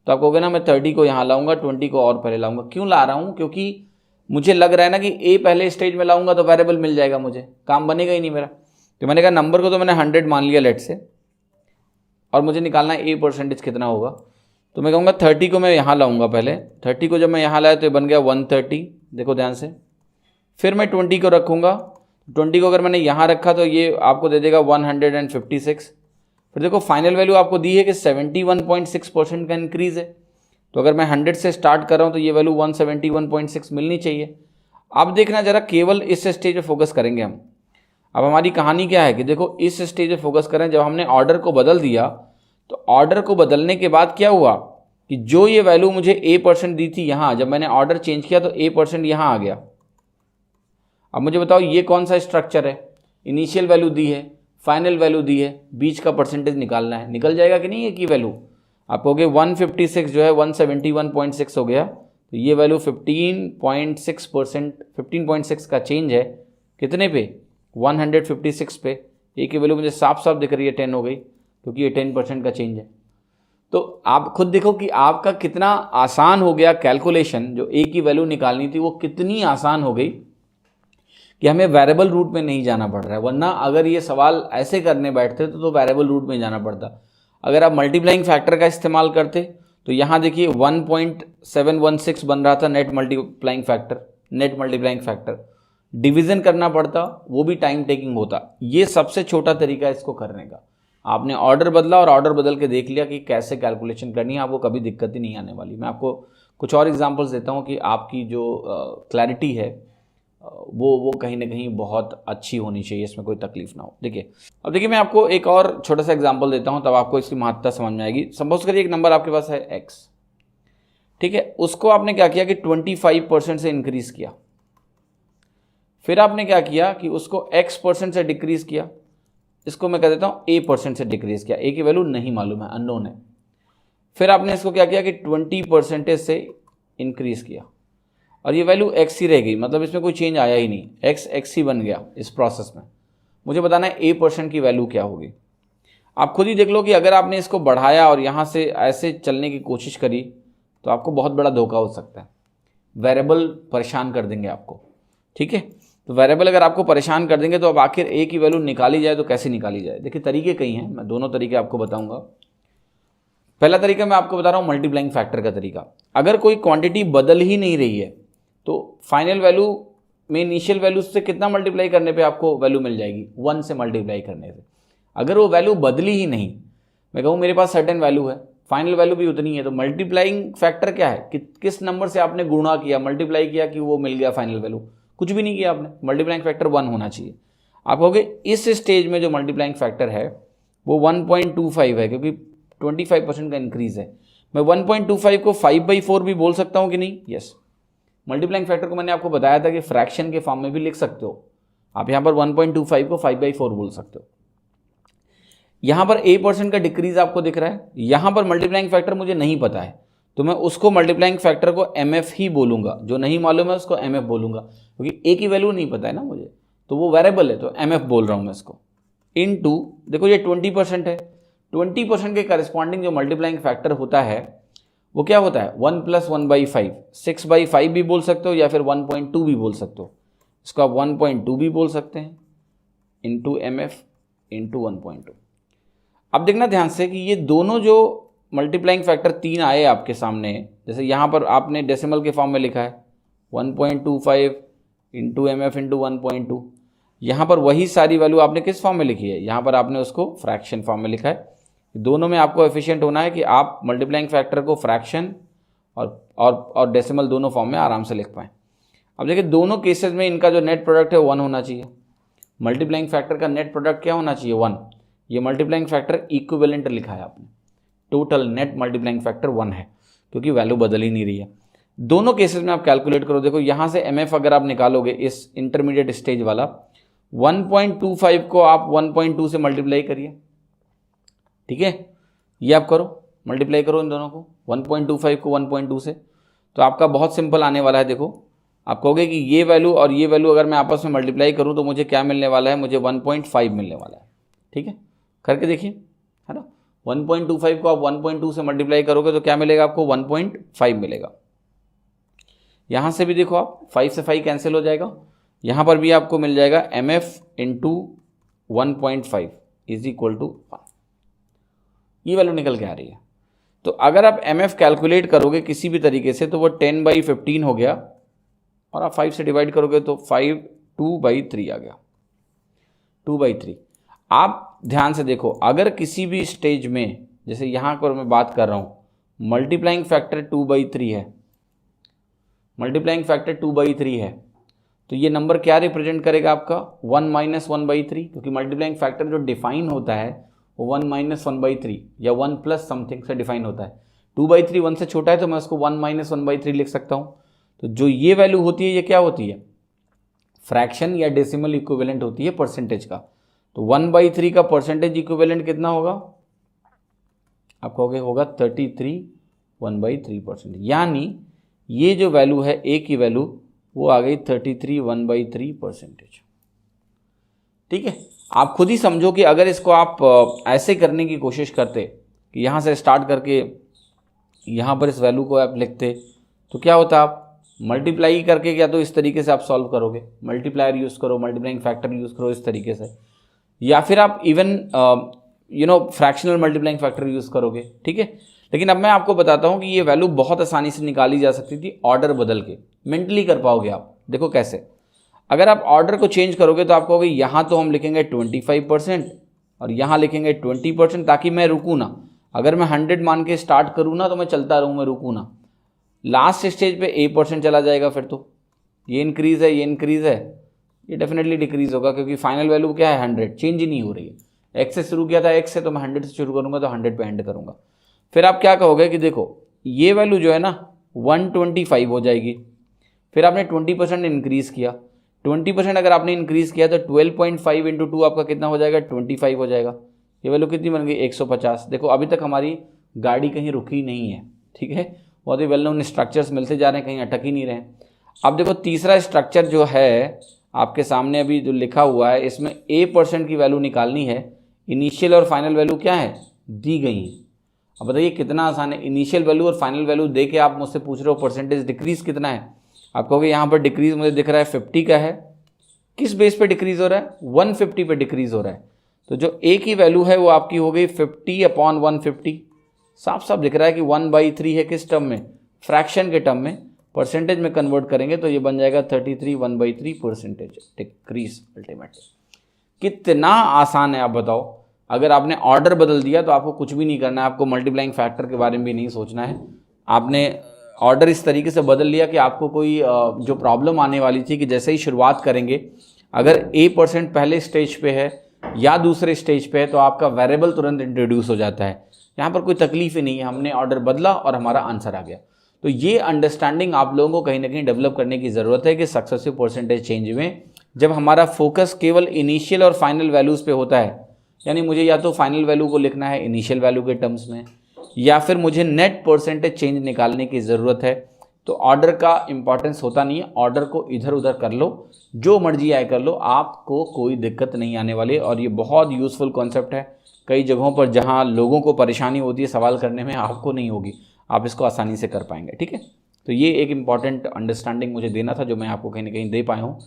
तो आप कहोगे ना मैं 30 को यहाँ लाऊंगा, 20 को और पहले लाऊंगा। क्यों ला रहा हूँ? क्योंकि मुझे लग रहा है ना कि ए पहले स्टेज में लाऊंगा तो वेरिएबल मिल जाएगा, मुझे काम बनेगा ही नहीं मेरा। तो मैंने कहा नंबर को तो मैंने 100 मान लिया लेट से, और मुझे निकालना है a% कितना होगा, तो मैं कहूँगा 30 को मैं यहाँ लाऊंगा पहले। 30 को जब मैं यहाँ लाया तो ये बन गया 130, देखो ध्यान से। फिर मैं 20 को रखूँगा, 20 को अगर मैंने यहाँ रखा तो ये आपको दे देगा 156। फिर देखो फाइनल वैल्यू आपको दी है कि 71.6% का इंक्रीज़ है, तो अगर मैं 100 से स्टार्ट कर रहा हूँ तो ये वैल्यू 171.6 मिलनी चाहिए। अब देखना जरा, केवल इस स्टेज पे फोकस करेंगे हम। अब हमारी कहानी क्या है कि देखो इस स्टेज पे फोकस करें, जब हमने ऑर्डर को बदल दिया तो ऑर्डर को बदलने के बाद क्या हुआ कि जो ये वैल्यू मुझे a% दी थी यहाँ, जब मैंने ऑर्डर चेंज किया तो a% यहाँ आ गया। अब मुझे बताओ ये कौन सा स्ट्रक्चर है, इनिशियल वैल्यू दी है, फाइनल वैल्यू दी है, बीच का परसेंटेज निकालना है, निकल जाएगा कि नहीं है की वैल्यू। आप कहोगे 156 जो है 171.6 हो गया, तो ये वैल्यू 15.6%, 15.6 का चेंज है कितने पे, 156 पे। ए की वैल्यू मुझे साफ साफ दिख रही है 10 हो गई, क्योंकि ये 10% का चेंज है। तो आप खुद देखो कि आपका कितना आसान हो गया कैलकुलेशन, जो ए की वैल्यू निकालनी थी वो कितनी आसान हो गई कि हमें वेरिएबल रूट में नहीं जाना पड़ रहा है। वरना अगर ये सवाल ऐसे करने बैठते तो वेरिएबल रूट में जाना पड़ता। अगर आप मल्टीप्लाइंग फैक्टर का इस्तेमाल करते तो यहाँ देखिए 1.716 बन रहा था नेट मल्टीप्लाइंग फैक्टर, डिवीजन करना पड़ता, वो भी टाइम टेकिंग होता। ये सबसे छोटा तरीका है इसको करने का। आपने ऑर्डर बदला और ऑर्डर बदल के देख लिया कि कैसे कैलकुलेशन करनी है, आपको कभी दिक्कत ही नहीं आने वाली। मैं आपको कुछ और एग्जांपल्स देता हूँ कि आपकी जो क्लैरिटी है वो कहीं ना कहीं बहुत अच्छी होनी चाहिए, इसमें कोई तकलीफ ना हो। अब देखिए मैं आपको एक और छोटा सा एग्जांपल देता हूँ, तब आपको इसकी महत्ता समझ में आएगी। सपोज करिए एक नंबर आपके पास है x, ठीक है, उसको आपने क्या किया कि 25% से इंक्रीज किया। फिर आपने क्या किया कि उसको x% से डिक्रीज किया, इसको मैं कह देता हूँ a% से डिक्रीज किया। a की वैल्यू नहीं मालूम है, अननोन है। फिर आपने इसको क्या किया कि 20% से इंक्रीज किया, और ये वैल्यू x ही रह गई, मतलब इसमें कोई चेंज आया ही नहीं, x ही बन गया इस प्रोसेस में। मुझे बताना है a% की वैल्यू क्या होगी। आप खुद ही देख लो कि अगर आपने इसको बढ़ाया और यहाँ से ऐसे चलने की कोशिश करी तो आपको बहुत बड़ा धोखा हो सकता है। वेरिएबल परेशान कर देंगे आपको, ठीक है। तो वेरिएबल अगर आपको परेशान कर देंगे तो अब आखिर a की वैल्यू निकाली जाए तो कैसे निकाली जाए। देखिए तरीके कई हैं, मैं दोनों तरीके आपको बताऊंगा। पहला तरीका मैं आपको बता रहा हूँ मल्टीप्लाइंग फैक्टर का तरीका। अगर कोई क्वांटिटी बदल ही नहीं रही है तो फाइनल वैल्यू में इनिशियल वैल्यू से कितना मल्टीप्लाई करने पे आपको वैल्यू मिल जाएगी, 1 से मल्टीप्लाई करने से। अगर वो वैल्यू बदली ही नहीं, मैं कहूँ मेरे पास सर्टेन वैल्यू है, फाइनल वैल्यू भी उतनी है, तो मल्टीप्लाइंग फैक्टर क्या है कि किस नंबर से आपने गुणा किया, मल्टीप्लाई किया कि वो मिल गया फाइनल वैल्यू। कुछ भी नहीं किया आपने, मल्टीप्लाइंग फैक्टर 1 होना चाहिए। आप कहोगे इस स्टेज में जो मल्टीप्लाइंग फैक्टर है वो 1.25 है, क्योंकि 25% का इंक्रीज है। मैं 1.25 को 5/4 भी बोल सकता हूँ कि नहीं? यस। मल्टीप्लाइंग फैक्टर को मैंने आपको बताया था कि फ्रैक्शन के फॉर्म में भी लिख सकते हो। आप यहाँ पर 1.25 को 5/4 बोल सकते हो। यहाँ पर a% का डिक्रीज आपको दिख रहा है, यहाँ पर मल्टीप्लाइंग फैक्टर मुझे नहीं पता है तो मैं उसको मल्टीप्लाइंग फैक्टर को mf ही बोलूँगा, जो नहीं मालूम है उसको mf बोलूँगा, क्योंकि a की वैल्यू नहीं पता है ना मुझे, तो वो वेरिएबल है तो mf बोल रहा हूँ मैं इसको। इनटू देखो ये 20% है, 20% के करस्पॉन्डिंग जो मल्टीप्लाइंग फैक्टर होता है वो क्या होता है 1 + 1/5, 6/5 भी बोल सकते हो या फिर 1.2 भी बोल सकते हो। इसको आप 1.2 भी बोल सकते हैं, इंटू mf इंटू 1.2। अब देखना ध्यान से कि ये दोनों जो मल्टीप्लाइंग फैक्टर 3 आए आपके सामने, जैसे यहाँ पर आपने डेसिमल के फॉर्म में लिखा है 1.25 इंटू mf इंटू 1.2, यहाँ पर वही सारी वैल्यू आपने किस फॉर्म में लिखी है, यहाँ पर आपने उसको फ्रैक्शन फॉर्म में लिखा है। दोनों में आपको एफिशिएंट होना है कि आप मल्टीप्लाइंग फैक्टर को फ्रैक्शन और डेसिमल दोनों फॉर्म में आराम से लिख पाएँ। अब देखिए दोनों केसेस में इनका जो नेट प्रोडक्ट है 1 होना चाहिए। मल्टीप्लाइंग फैक्टर का नेट प्रोडक्ट क्या होना चाहिए 1। ये मल्टीप्लाइंग फैक्टर इक्विवेलेंट लिखा है आपने, टोटल नेट मल्टीप्लाइंग फैक्टर 1 है, क्योंकि वैल्यू बदल ही नहीं रही है। दोनों केसेस में आप कैलकुलेट करो, देखो यहाँ से MF अगर आप निकालोगे इस इंटरमीडिएट स्टेज वाला, 1.25 को आप 1.2 से मल्टीप्लाई करिए, ठीक है, ये आप करो, मल्टीप्लाई करो इन दोनों को, 1.25 को 1.2 से, तो आपका बहुत सिंपल आने वाला है। देखो आप कहोगे कि ये वैल्यू और ये वैल्यू अगर मैं आपस में मल्टीप्लाई करूं तो मुझे क्या मिलने वाला है, मुझे 1.5 मिलने वाला है, ठीक है, करके देखिए, है ना। 1.25 को आप 1.2 से मल्टीप्लाई करोगे तो क्या मिलेगा आपको, 1.5 मिलेगा। यहाँ से भी देखो आप 5 से 5 कैंसिल हो जाएगा, यहाँ पर भी आपको मिल जाएगा MF into 1.5 is equal to 1, ये वैल्यू निकल के आ रही है। तो अगर आप MF कैलकुलेट करोगे किसी भी तरीके से तो वो 10/15 हो गया, और आप 5 से डिवाइड करोगे तो 2/3 आ गया, 2/3। आप ध्यान से देखो, अगर किसी भी स्टेज में, जैसे यहाँ पर मैं बात कर रहा हूँ, मल्टीप्लाइंग फैक्टर 2/3 है, मल्टीप्लाइंग फैक्टर 2/3 है, तो ये नंबर क्या रिप्रेजेंट करेगा आपका, 1 - 1/3, क्योंकि मल्टीप्लाइंग फैक्टर जो डिफाइन होता है वो 1 - 1/3 या 1 प्लस समथिंग से डिफाइन होता है। 2/3 1 से छोटा है तो मैं उसको 1 - 1/3 लिख सकता हूँ। तो जो ये वैल्यू होती है ये क्या होती है, फ्रैक्शन या डेसिमल इक्विवेलेंट होती है परसेंटेज का। तो 1/3 का परसेंटेज इक्विवेलेंट कितना होगा, आप कहोगे होगा 33 1/3%, यानी ये जो वैल्यू है ए की वैल्यू वो आ गई 33 1/3%। ठीक है, आप खुद ही समझो कि अगर इसको आप ऐसे करने की कोशिश करते कि यहाँ से स्टार्ट करके यहाँ पर इस वैल्यू को आप लिखते तो क्या होता, आप मल्टीप्लाई करके या तो इस तरीके से आप सॉल्व करोगे, मल्टीप्लायर यूज़ करो, मल्टीप्लाइंग फैक्टर यूज़ करो इस तरीके से, या फिर आप even fractional multiplying factor use करोगे, ठीक है। लेकिन अब मैं आपको बताता हूँ कि ये वैल्यू बहुत आसानी से निकाली जा सकती थी ऑर्डर बदल के, मेंटली कर पाओगे आप। देखो कैसे, अगर आप ऑर्डर को चेंज करोगे तो आप कहोगे यहाँ तो हम लिखेंगे 25% और यहाँ लिखेंगे 20%, ताकि मैं रुकूँ ना। अगर मैं 100 मान के स्टार्ट करूँ ना तो मैं चलता रहूँ, मैं रुकूँ ना। लास्ट स्टेज पे 8% चला जाएगा, फिर तो ये इंक्रीज़ है, ये इंक्रीज़ है, ये डेफिनेटली डिक्रीज़ होगा, क्योंकि फाइनल वैल्यू क्या है 100, चेंज ही नहीं हो रही है। एक्स से शुरू किया था, एक्स से, तो मैं 100 से शुरू करूँगा तो 100 पे एंड करूँगा। फिर आप क्या कहोगे कि देखो ये वैल्यू जो है ना 125 हो जाएगी, फिर आपने 20% इंक्रीज़ किया, 20% अगर आपने इंक्रीज़ किया तो 12.5 × 2 आपका कितना हो जाएगा, 25 हो जाएगा। ये वैल्यू कितनी बन गई, 150। देखो अभी तक हमारी गाड़ी कहीं रुकी नहीं है, ठीक है, बहुत ही वेल नोन स्ट्रक्चर्स मिलते जा रहे हैं, कहीं अटक ही नहीं रहे। अब देखो तीसरा स्ट्रक्चर जो है आपके सामने अभी जो लिखा हुआ है, इसमें A% की वैल्यू निकालनी है, इनिशियल और फाइनल वैल्यू क्या है, दी गई है। अब बताइए कितना आसान है, इनिशियल वैल्यू और फाइनल वैल्यू दे के आप मुझसे पूछ रहे हो परसेंटेज डिक्रीज़ कितना है। आप कहोगे यहाँ पर डिक्रीज़ मुझे दिख रहा है 50 का है, किस बेस पे डिक्रीज़ हो रहा है, 150 पे डिक्रीज़ हो रहा है। तो जो A की वैल्यू है वो आपकी हो गई 50/150, साफ साफ दिख रहा है कि 1/3 है, किस टर्म में, फ्रैक्शन के टर्म में। परसेंटेज में कन्वर्ट करेंगे तो ये बन जाएगा 33 1/3% डिक्रीज अल्टीमेटली। कितना आसान है आप बताओ। अगर आपने ऑर्डर बदल दिया तो आपको कुछ भी नहीं करना है, आपको मल्टीप्लाइंग फैक्टर के बारे में भी नहीं सोचना है। आपने ऑर्डर इस तरीके से बदल लिया कि आपको कोई जो प्रॉब्लम आने वाली थी कि जैसे ही शुरुआत करेंगे, अगर A% पहले स्टेज पे है या दूसरे स्टेज पे है तो आपका वेरिएबल तुरंत इंट्रोड्यूस हो जाता है। यहाँ पर कोई तकलीफ ही नहीं है, हमने ऑर्डर बदला और हमारा आंसर आ गया। तो ये अंडरस्टैंडिंग आप लोगों को कहीं ना कहीं डेवलप करने की ज़रूरत है कि सक्सेसिव परसेंटेज चेंज में जब हमारा फोकस केवल इनिशियल और फाइनल वैल्यूज़ पे होता है, यानी मुझे या तो फाइनल वैल्यू को लिखना है इनिशियल वैल्यू के टर्म्स में, या फिर मुझे नेट परसेंटेज चेंज निकालने की ज़रूरत है, तो ऑर्डर का इंपॉर्टेंस होता नहीं है। ऑर्डर को इधर उधर कर लो, जो मर्जी आए कर लो, आपको कोई दिक्कत नहीं आने वाली। और ये बहुत यूज़फुल कॉन्सेप्ट है, कई जगहों पर जहाँ लोगों को परेशानी होती है सवाल करने में, आपको नहीं होगी, आप इसको आसानी से कर पाएंगे। ठीक है, तो ये एक इम्पॉर्टेंट अंडरस्टैंडिंग मुझे देना था जो मैं आपको कहीं ना कहीं दे पाया हूँ।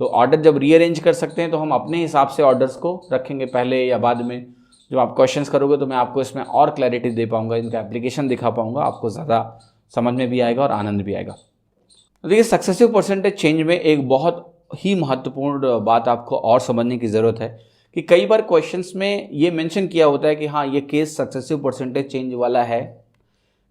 तो ऑर्डर जब रीअरेंज कर सकते हैं तो हम अपने हिसाब से ऑर्डर्स को रखेंगे, पहले या बाद में। जब आप क्वेश्चंस करोगे तो मैं आपको इसमें और क्लैरिटी दे पाऊंगा, इनका एप्लीकेशन दिखा पाऊंगा, आपको ज़्यादा समझ में भी आएगा और आनंद भी आएगा। तो देखिए सक्सेसिव परसेंटेज चेंज में एक बहुत ही महत्वपूर्ण बात आपको और समझने की ज़रूरत है कि कई बार क्वेश्चंस में ये मेंशन किया होता है कि हाँ ये केस सक्सेसिव परसेंटेज चेंज वाला है,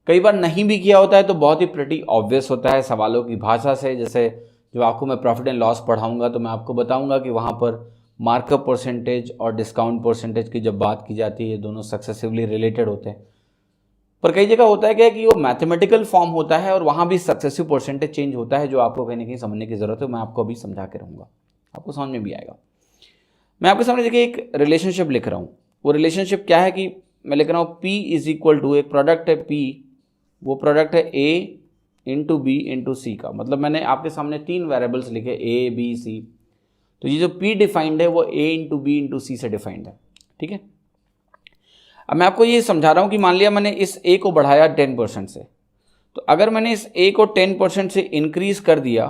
कई बार नहीं भी किया होता है तो बहुत ही प्रिटी ऑब्वियस होता है सवालों की भाषा से। जैसे जब आपको मैं प्रॉफिट एंड लॉस पढ़ाऊंगा तो मैं आपको बताऊंगा कि वहाँ पर मार्कअप परसेंटेज और डिस्काउंट परसेंटेज की जब बात की जाती है, ये दोनों सक्सेसिवली रिलेटेड होते हैं। पर कई जगह होता है क्या कि वो मैथमेटिकल फॉर्म होता है और वहाँ भी सक्सेसिव परसेंटेज चेंज होता है, जो आपको कहीं ना कहीं समझने की ज़रूरत है। मैं आपको अभी समझा के रहूँगा, आपको समझ में भी आएगा। मैं आपके सामने देखिए एक रिलेशनशिप लिख रहा हूँ। वो रिलेशनशिप क्या है कि मैं लिख रहा हूँ P इज इक्वल टू, एक प्रोडक्ट है P, वो प्रोडक्ट है A इंटू बी इंटू सी का। मतलब मैंने आपके सामने 3 वेरिएबल्स लिखे A B C, तो ये जो P डिफाइंड है वो A इंटू बी इंटू सी से डिफाइंड है, ठीक है। अब मैं आपको ये समझा रहा हूँ कि मान लिया मैंने इस A को बढ़ाया 10% से, तो अगर मैंने इस A को 10% से इंक्रीज कर दिया,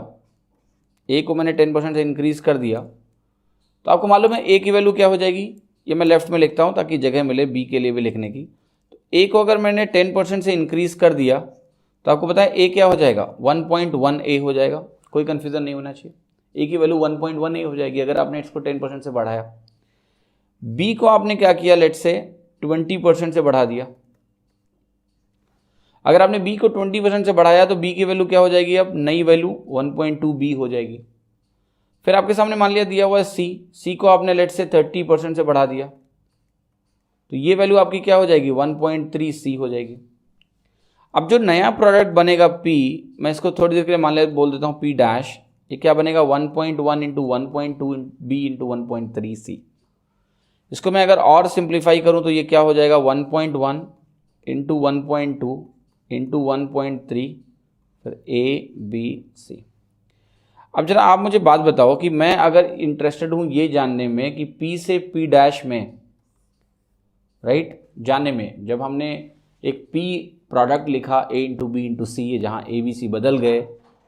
A को मैंने 10% से इंक्रीज कर दिया, तो आपको मालूम है A की वैल्यू क्या हो जाएगी। ये मैं लेफ्ट में लिखता हूँ ताकि जगह मिले B के लिए भी लिखने की। तो A को अगर मैंने 10% से इंक्रीज कर दिया तो आपको पता है A क्या हो जाएगा, 1.1 A हो जाएगा। कोई कन्फ्यूजन नहीं होना चाहिए, A की वैल्यू 1.1 A हो जाएगी अगर आपने इसको 10% से बढ़ाया। B को आपने क्या किया, लेट से 20% से बढ़ा दिया। अगर आपने B को 20% से बढ़ाया तो B की वैल्यू क्या हो जाएगी, अब नई वैल्यू 1.2 B हो जाएगी। फिर आपके सामने मान लिया दिया हुआ है C को आपने लेट से 30% से बढ़ा दिया, तो ये वैल्यू आपकी क्या हो जाएगी, 1.3 C हो जाएगी। अब जो नया प्रोडक्ट बनेगा P, मैं इसको थोड़ी देर के लिए मान लिया बोल देता हूँ P डैश, ये क्या बनेगा 1.1 इंटू 1.2 B इंटू 1.3 C। इसको मैं अगर और सिंप्लीफाई करूँ तो ये क्या हो जाएगा 1.1 इंटू 1.2 इंटू 1.3 फिर A B C। अब जरा आप मुझे बात बताओ कि मैं अगर इंटरेस्टेड हूँ ये जानने में कि P से P डैश में, राइट, जानने में, जब हमने एक P प्रोडक्ट लिखा A इंटू बी इंटू सी, जहाँ A B C बदल गए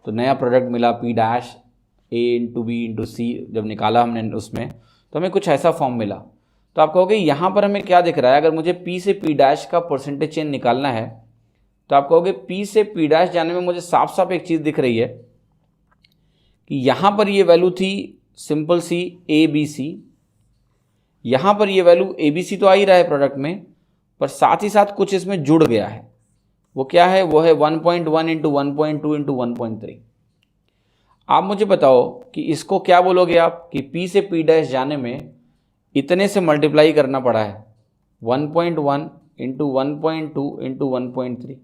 तो नया प्रोडक्ट मिला P dash A into B into C, जब निकाला हमने उसमें तो हमें कुछ ऐसा फॉर्म मिला। तो आप कहोगे यहाँ पर हमें क्या दिख रहा है, अगर मुझे P से P डैश का परसेंटेज चेंज निकालना है तो आप कहोगे P से P डैश जाने में मुझे साफ साफ एक चीज़ दिख रही है कि यहाँ पर ये वैल्यू थी सिंपल सी A B C, यहाँ पर ये वैल्यू A B C तो आ ही रहा है प्रोडक्ट में, पर साथ ही साथ कुछ इसमें जुड़ गया है। वो क्या है, वो है 1.1 इंटू 1.2 इंटू 1.3। आप मुझे बताओ कि इसको क्या बोलोगे आप कि P से P डैश जाने में इतने से मल्टीप्लाई करना पड़ा है, 1.1 इंटू 1.2 इंटू 1.3,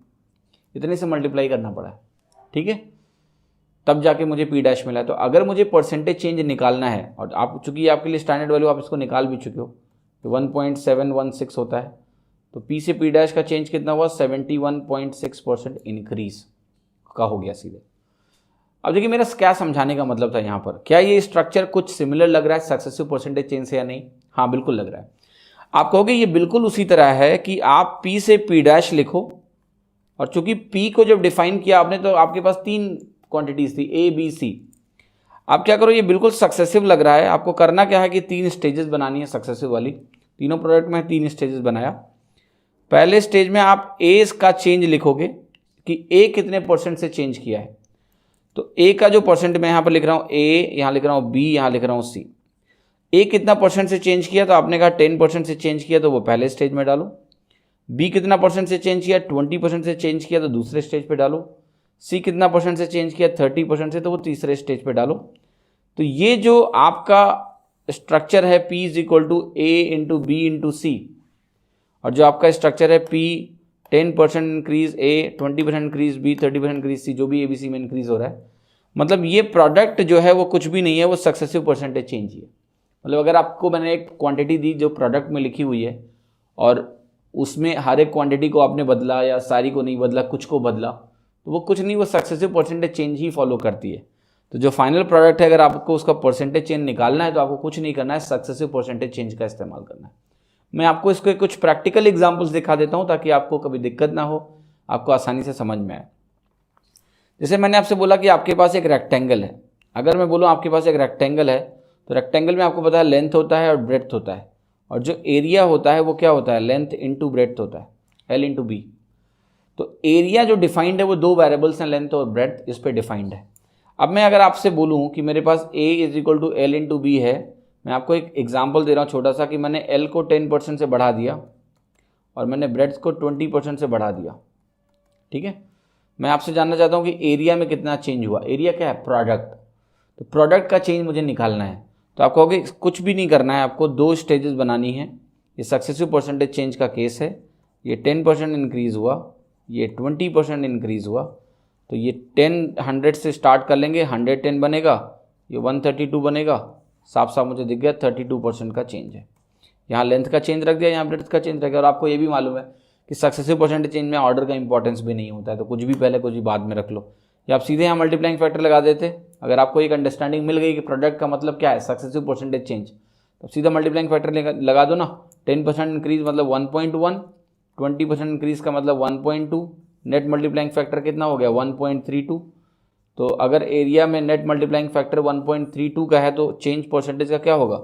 इतने से मल्टीप्लाई करना पड़ा है, ठीक है, तब जाके मुझे P डैश मिला है। तो अगर मुझे परसेंटेज चेंज निकालना है, और आप चूंकि आपके लिए स्टैंडर्ड वैल्यू आप इसको निकाल भी चुके हो, 1.716 होता है, तो P से P डैश का चेंज कितना हुआ, 71.6% इंक्रीज का हो गया सीधे। अब देखिए मेरा क्या समझाने का मतलब था यहाँ पर, क्या ये स्ट्रक्चर कुछ सिमिलर लग रहा है सक्सेसिव परसेंटेज चेंज से या नहीं? हाँ बिल्कुल लग रहा है। आप कहोगे ये बिल्कुल उसी तरह है कि आप P से P डैश लिखो, और चूंकि P को जब डिफाइन किया आपने तो आपके पास 3 क्वांटिटीज थी A B C। आप क्या करो, ये बिल्कुल सक्सेसिव लग रहा है, आपको करना क्या है कि 3 स्टेजेस बनानी है सक्सेसिव वाली। तीनों प्रोडक्ट में 3 स्टेजेस बनाया। पहले स्टेज में आप A का चेंज लिखोगे कि A कितने परसेंट से चेंज किया है। तो A का जो परसेंट मैं यहाँ पर लिख रहा हूँ, A यहाँ लिख रहा हूँ, B यहाँ लिख रहा हूँ, C। A कितना परसेंट से चेंज किया, तो आपने कहा 10% से चेंज किया, तो वो पहले स्टेज में डालो। B कितना परसेंट से चेंज किया, 20% से चेंज किया, तो दूसरे स्टेज पे डालो। C कितना परसेंट से चेंज किया, 30% से, तो वो तीसरे स्टेज पे डालो। तो ये जो आपका स्ट्रक्चर है P is equal to A into B into C, और जो आपका स्ट्रक्चर है P 10% increase A, 20% increase B, 30% increase C, जो भी ABC में इंक्रीज हो रहा है, मतलब ये प्रोडक्ट जो है वो कुछ भी नहीं है, वो सक्सेसिव परसेंटेज चेंज ही है। मतलब अगर आपको मैंने एक क्वांटिटी दी जो प्रोडक्ट में लिखी हुई है, और उसमें हर एक क्वांटिटी को आपने बदला या सारी को नहीं बदला, कुछ को बदला, तो वो कुछ नहीं, वो सक्सेसिव परसेंटेज चेंज ही फॉलो करती है। तो जो फाइनल प्रोडक्ट है, अगर आपको उसका परसेंटेज चेंज निकालना है तो आपको कुछ नहीं करना है, सक्सेसिव परसेंटेज चेंज का इस्तेमाल करना है। मैं आपको इसके कुछ प्रैक्टिकल एग्जांपल्स दिखा देता हूं ताकि आपको कभी दिक्कत ना हो, आपको आसानी से समझ में आए। जैसे मैंने आपसे बोला कि आपके पास एक रेक्टेंगल है। अगर मैं बोलूँ आपके पास एक रेक्टेंगल है, तो रेक्टेंगल में आपको पता है लेंथ होता है और ब्रेड्थ होता है, और जो एरिया होता है वो क्या होता है, लेंथ इंटू ब्रेड्थ होता है, L इंटू बी। तो एरिया जो डिफाइंड है वो 2 वेरिएबल्स हैं, लेंथ और ब्रेड्थ, इस पर डिफाइंड है। अब मैं अगर आपसे बोलूँ कि मेरे पास A is equal to L into B है, मैं आपको एक एग्जाम्पल दे रहा हूँ छोटा सा, कि मैंने L को 10% से बढ़ा दिया और मैंने ब्रेड्थ को 20% से बढ़ा दिया, ठीक है। मैं आपसे जानना चाहता हूँ कि एरिया में कितना चेंज हुआ। एरिया क्या है, प्रोडक्ट, तो प्रोडक्ट का चेंज मुझे निकालना है। तो आप कहोगे कुछ भी नहीं करना है, आपको 2 स्टेजेस बनानी है। ये सक्सेसिव परसेंटेज चेंज का केस है, ये 10% इंक्रीज हुआ ये 20% इंक्रीज़ हुआ, तो ये 100 से स्टार्ट कर लेंगे, 110 बनेगा, ये 132 बनेगा, साफ साफ मुझे दिख गया 32% का चेंज है। यहाँ लेंथ का चेंज रख दिया, यहाँ ब्रेड्थ का चेंज रख दिया। और आपको ये भी मालूम है कि सक्सेसिव परसेंटेज चेंज में ऑर्डर का इंपॉर्टेंस भी नहीं होता है, तो कुछ भी पहले कुछ भी बाद में रख लो, या आप सीधे यहाँ मल्टीप्लाइंग फैक्टर लगा देते। अगर आपको एक अंडरस्टैंडिंग मिल गई कि प्रोडक्ट का मतलब क्या है, सक्सेसिव परसेंटेज चेंज, तो सीधा मल्टीप्लाइंग फैक्टर लगा दो ना। 10% इंक्रीज मतलब 1.1, 20% इंक्रीज का मतलब 1.2, नेट मल्टीप्लाइंग फैक्टर कितना हो गया 1.32। तो अगर एरिया में नेट मल्टीप्लाइंग फैक्टर 1.32 का है तो चेंज परसेंटेज का क्या होगा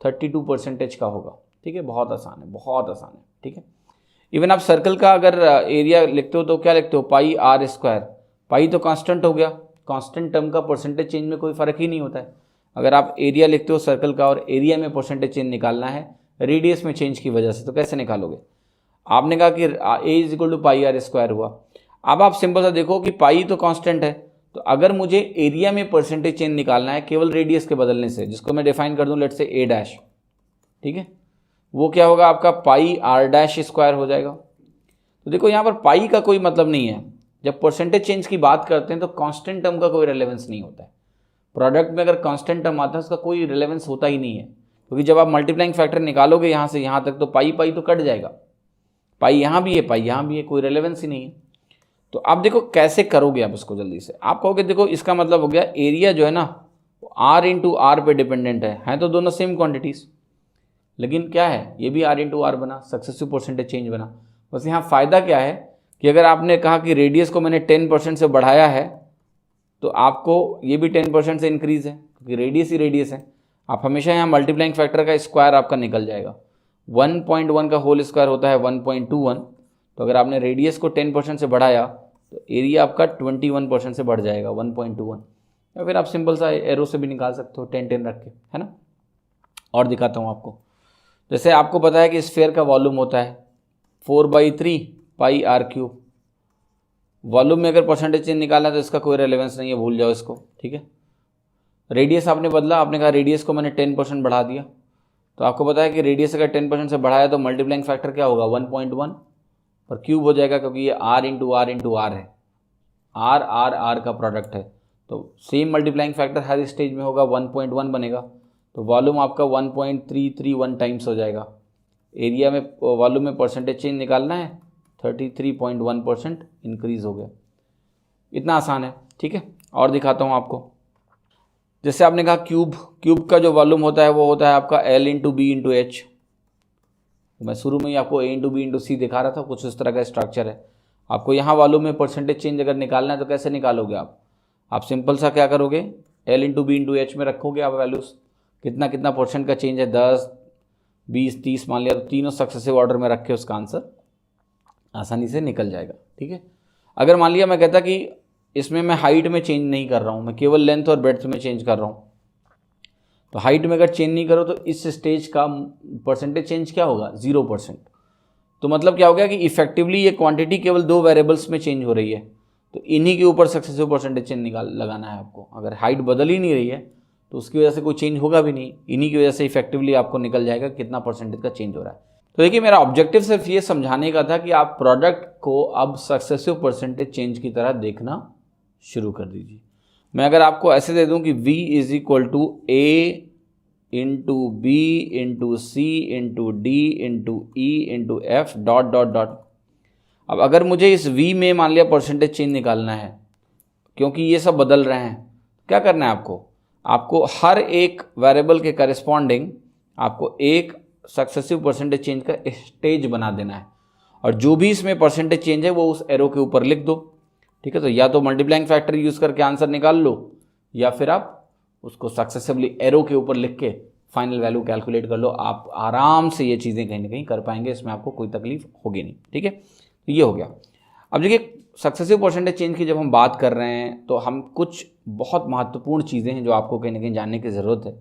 32% का होगा। ठीक है, बहुत आसान है, बहुत आसान है। ठीक है, इवन आप सर्कल का अगर एरिया लिखते हो तो क्या लिखते हो, पाई आर स्क्वायर। पाई तो कांस्टेंट हो गया, कांस्टेंट टर्म का परसेंटेज चेंज में कोई फ़र्क ही नहीं होता है। अगर आप एरिया लिखते हो सर्कल का और एरिया में परसेंटेज चेंज निकालना है रेडियस में चेंज की वजह से, तो कैसे निकालोगे। आपने कहा कि A is equal to pi R square हुआ। अब आप सिंपल सा देखो कि पाई तो कांस्टेंट है, तो अगर मुझे एरिया में परसेंटेज चेंज निकालना है केवल रेडियस के बदलने से, जिसको मैं डिफाइन कर दूं लेट से ए डैश, ठीक है, वो क्या होगा आपका पाई आर डैश स्क्वायर हो जाएगा। तो देखो यहाँ पर पाई का कोई मतलब नहीं है। जब परसेंटेज चेंज की बात करते हैं तो कांस्टेंट टर्म का कोई रेलेवेंस नहीं होता है। प्रोडक्ट में अगर कांस्टेंट टर्म आता है उसका कोई रेलेवेंस होता ही नहीं है, क्योंकि जब आप मल्टीप्लाइंग फैक्टर निकालोगे यहाँ से यहाँ तक तो पाई पाई तो कट जाएगा, पाई यहाँ भी है पाई यहाँ भी है, कोई रेलेवेंस ही नहीं है। तो आप देखो कैसे करोगे आप इसको जल्दी से। आप कहोगे देखो इसका मतलब हो गया एरिया जो है ना आर इंटू आर पे डिपेंडेंट है तो दोनों सेम क्वांटिटीज, लेकिन क्या है ये भी आर इंटू आर बना, सक्सेसिव परसेंटेज चेंज बना। बस यहाँ फ़ायदा क्या है कि अगर आपने कहा कि रेडियस को मैंने 10% से बढ़ाया है तो आपको ये भी 10% से इंक्रीज़ है, क्योंकि रेडियस ही रेडियस है। आप हमेशा यहाँ मल्टीप्लाइंग फैक्टर का स्क्वायर आपका निकल जाएगा। 1.1 का होल स्क्वायर होता है 1.21, तो अगर आपने रेडियस को 10% से बढ़ाया तो एरिया आपका 21% से बढ़ जाएगा 1.21, या फिर आप सिंपल सा एरो से भी निकाल सकते हो 10-10 रख के, है ना। और दिखाता हूँ आपको। जैसे आपको पता है कि स्फीयर का वॉल्यूम होता है 4/3 पाई आर क्यूब। वॉल्यूम में अगर परसेंटेज चेंज निकालना है तो इसका कोई रेलेवेंस नहीं है, भूल जाओ इसको। ठीक है, रेडियस आपने बदला, आपने कहा रेडियस को मैंने 10% बढ़ा दिया, तो आपको पता है कि रेडियस अगर 10% से बढ़ाया तो मल्टीप्लाइंग फैक्टर क्या होगा 1.1 पर क्यूब हो जाएगा, क्योंकि ये आर इंटू आर है, आर आर आर का प्रोडक्ट है। तो सेम मल्टीप्लाइंग फैक्टर हर स्टेज में होगा 1.1 बनेगा, तो वॉल्यूम आपका 1.331 टाइम्स हो जाएगा। एरिया में वॉल्यूम में परसेंटेज चेंज निकालना है 33.1% इंक्रीज हो गया। इतना आसान है। ठीक है, और दिखाता हूँ आपको। जैसे आपने कहा क्यूब का जो वॉल्यूम होता है वो होता है आपका L into B into H. मैं शुरू में ही आपको A into B into C दिखा रहा था, कुछ इस तरह का स्ट्रक्चर है। आपको यहाँ वॉल्यूम में परसेंटेज चेंज अगर निकालना है तो कैसे निकालोगे आप सिंपल सा क्या करोगे, L into B into H में रखोगे आप वैल्यूज़, कितना कितना परसेंट का चेंज है 10, 20, 30 मान लिया, तो तीनों सक्सेसिव ऑर्डर में रख के उसका आंसर आसानी से निकल जाएगा। ठीक है, अगर मान लिया मैं कहता कि इसमें मैं हाइट में चेंज नहीं कर रहा हूँ, मैं केवल लेंथ और ब्रेड्थ में चेंज कर रहा हूँ, तो हाइट में अगर चेंज नहीं करो तो इस स्टेज का परसेंटेज चेंज क्या होगा 0%। तो मतलब क्या हो गया कि इफेक्टिवली ये क्वांटिटी केवल 2 वेरिएबल्स में चेंज हो रही है, तो इन्हीं के ऊपर सक्सेसिव परसेंटेज चेंज लगाना है आपको। अगर हाइट बदल ही नहीं रही है तो उसकी वजह से कोई चेंज होगा भी नहीं, इन्हीं की वजह से इफेक्टिवली आपको निकल जाएगा कितना परसेंटेज का चेंज हो रहा है। तो देखिए मेरा ऑब्जेक्टिव सिर्फ ये समझाने का था कि आप प्रोडक्ट को अब सक्सेसिव परसेंटेज चेंज की तरह देखना शुरू कर दीजिए। मैं अगर आपको ऐसे दे दूं कि V is equal to A into B into C into D into E into F dot dot dot. अब अगर मुझे इस V में मान लिया परसेंटेज चेंज निकालना है, क्योंकि ये सब बदल रहे हैं, क्या करना है आपको हर एक वेरिएबल के करस्पॉन्डिंग आपको एक सक्सेसिव परसेंटेज चेंज का स्टेज बना देना है, और जो भी इसमें परसेंटेज चेंज है वो उस एरो के ऊपर लिख दो। ठीक है, तो या तो मल्टीप्लाइंग फैक्टर यूज़ करके आंसर निकाल लो, या फिर आप उसको सक्सेसिवली एरो के ऊपर लिख के फाइनल वैल्यू कैलकुलेट कर लो। आप आराम से ये चीज़ें कहीं ना कहीं कर पाएंगे, इसमें आपको कोई तकलीफ होगी नहीं। ठीक है, तो ये हो गया। अब देखिए सक्सेसिव परसेंटेज चेंज की जब हम बात कर रहे हैं तो हम कुछ बहुत महत्वपूर्ण चीज़ें हैं जो आपको कहीं ना कहीं जानने की ज़रूरत है,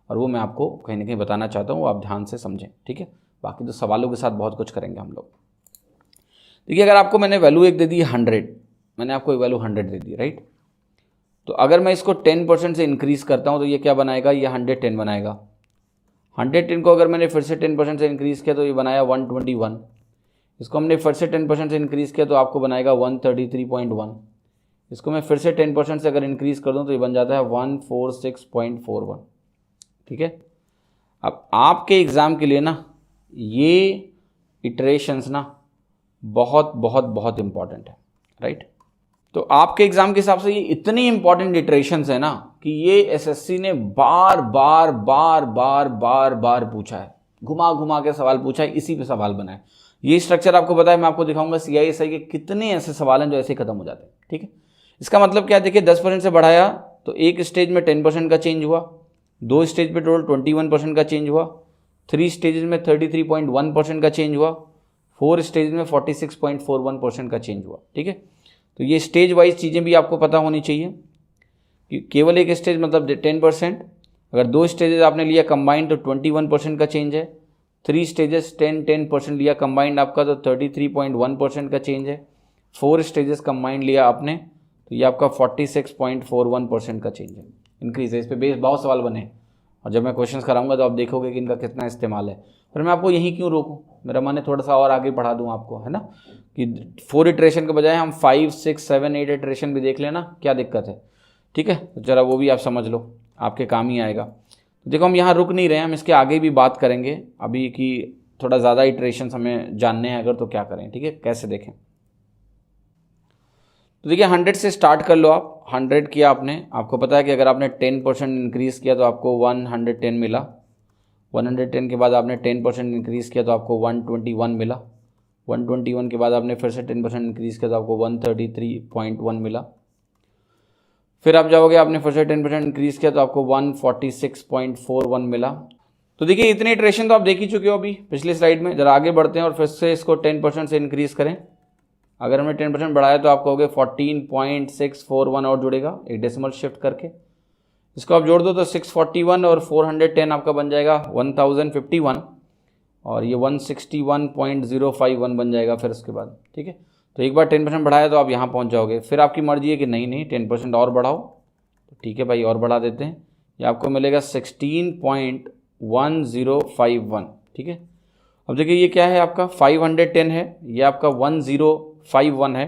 और वो मैं आपको कहीं ना कहीं बताना चाहता हूँ, आप ध्यान से समझें। ठीक है, बाकी तो सवालों के साथ बहुत कुछ करेंगे हम लोग। देखिए अगर आपको मैंने वैल्यू एक दे दी 100, मैंने आपको एक वैल्यू 100 दे दी, राइट। तो अगर मैं इसको 10% से इंक्रीज़ करता हूँ तो ये क्या बनाएगा, ये 110 बनाएगा। 110 को अगर मैंने फिर से 10% से इंक्रीज़ किया तो ये बनाया 121। इसको हमने फिर से 10% से इंक्रीज़ किया तो आपको बनाएगा 133.1। इसको मैं फिर से 10% से अगर इंक्रीज़ कर दूं तो ये बन जाता है 146.41। ठीक है, अब आपके एग्ज़ाम के लिए ना ये इटरेशंस ना बहुत बहुत बहुत इंपॉर्टेंट है, राइट। तो आपके एग्ज़ाम के हिसाब से ये इतनी इंपॉर्टेंट इटरेशंस है ना कि ये एसएससी ने बार बार बार बार बार बार पूछा है, घुमा घुमा के सवाल पूछा है, इसी पे सवाल बनाए। ये स्ट्रक्चर आपको पता है, मैं आपको दिखाऊंगा CISI के कितने ऐसे सवाल हैं जो ऐसे खत्म हो जाते हैं। ठीक है, इसका मतलब क्या है, देखिए 10% से बढ़ाया तो एक स्टेज में 10% का चेंज हुआ, 2 स्टेज पे टोटल 21% का चेंज हुआ, 3 स्टेजेस में 33.1% का चेंज हुआ, 4 स्टेज में 46.41% का चेंज हुआ। ठीक है, तो ये स्टेज वाइज चीज़ें भी आपको पता होनी चाहिए कि केवल एक स्टेज मतलब 10%, अगर 2 स्टेजेस आपने लिया कंबाइंड तो 21% का चेंज है, 3 स्टेजेस 10% लिया कंबाइंड आपका तो 33.1% का चेंज है, 4 स्टेजेस कंबाइंड लिया आपने तो ये आपका 46.41% का चेंज है, इंक्रीज है। इस पर बेस बहुत सवाल बने और जब मैं क्वेश्चंस कराऊंगा तो आप देखोगे कि इनका कितना इस्तेमाल है। पर मैं आपको यहीं क्यों रोकूं, मेरा मन है थोड़ा सा और आगे बढ़ा दूं आपको, है ना, कि 4 इटरेशन के बजाय हम 5, 6, 7, 8 इटरेशन भी देख लेना, क्या दिक्कत है। ठीक है, तो जरा वो भी आप समझ लो, आपके काम ही आएगा। तो देखो हम यहाँ रुक नहीं रहे हैं, हम इसके आगे भी बात करेंगे अभी कि थोड़ा ज़्यादा इटरेशन हमें जानने हैं अगर तो क्या करें। ठीक है, कैसे देखें, तो देखिए 100 से स्टार्ट कर लो आप। 100 किया आपने, आपको पता है कि अगर आपने 10% इंक्रीज़ किया तो आपको 110 मिला, 110 के बाद आपने 10% इंक्रीज़ किया तो आपको 121 मिला, 121 के बाद आपने फिर से 10% इंक्रीज़ किया तो आपको 133.1 मिला, फिर आप जाओगे आपने फिर से 10% इंक्रीज़ किया तो आपको 146.41 मिला। तो देखिए इतने इटरेशन तो आप देख ही चुके हो अभी पिछली स्लाइड में। जरा आगे बढ़ते हैं और फिर से इसको 10% से इंक्रीज़ करें। अगर हमने 10% बढ़ाया तो आपको हो गया 14.641 और जुड़ेगा एक डेसिमल शिफ्ट करके। इसको आप जोड़ दो तो 641 और 410 आपका बन जाएगा 1051 और ये 161.051 बन जाएगा फिर उसके बाद। ठीक है, तो एक बार 10% बढ़ाया तो आप यहाँ पहुँच जाओगे। फिर आपकी मर्जी है कि नहीं 10% और बढ़ाओ, तो ठीक है भाई और बढ़ा देते हैं, ये आपको मिलेगा 16.1051। ठीक है, अब देखिए ये क्या है आपका 510 है, ये आपका 1051 है,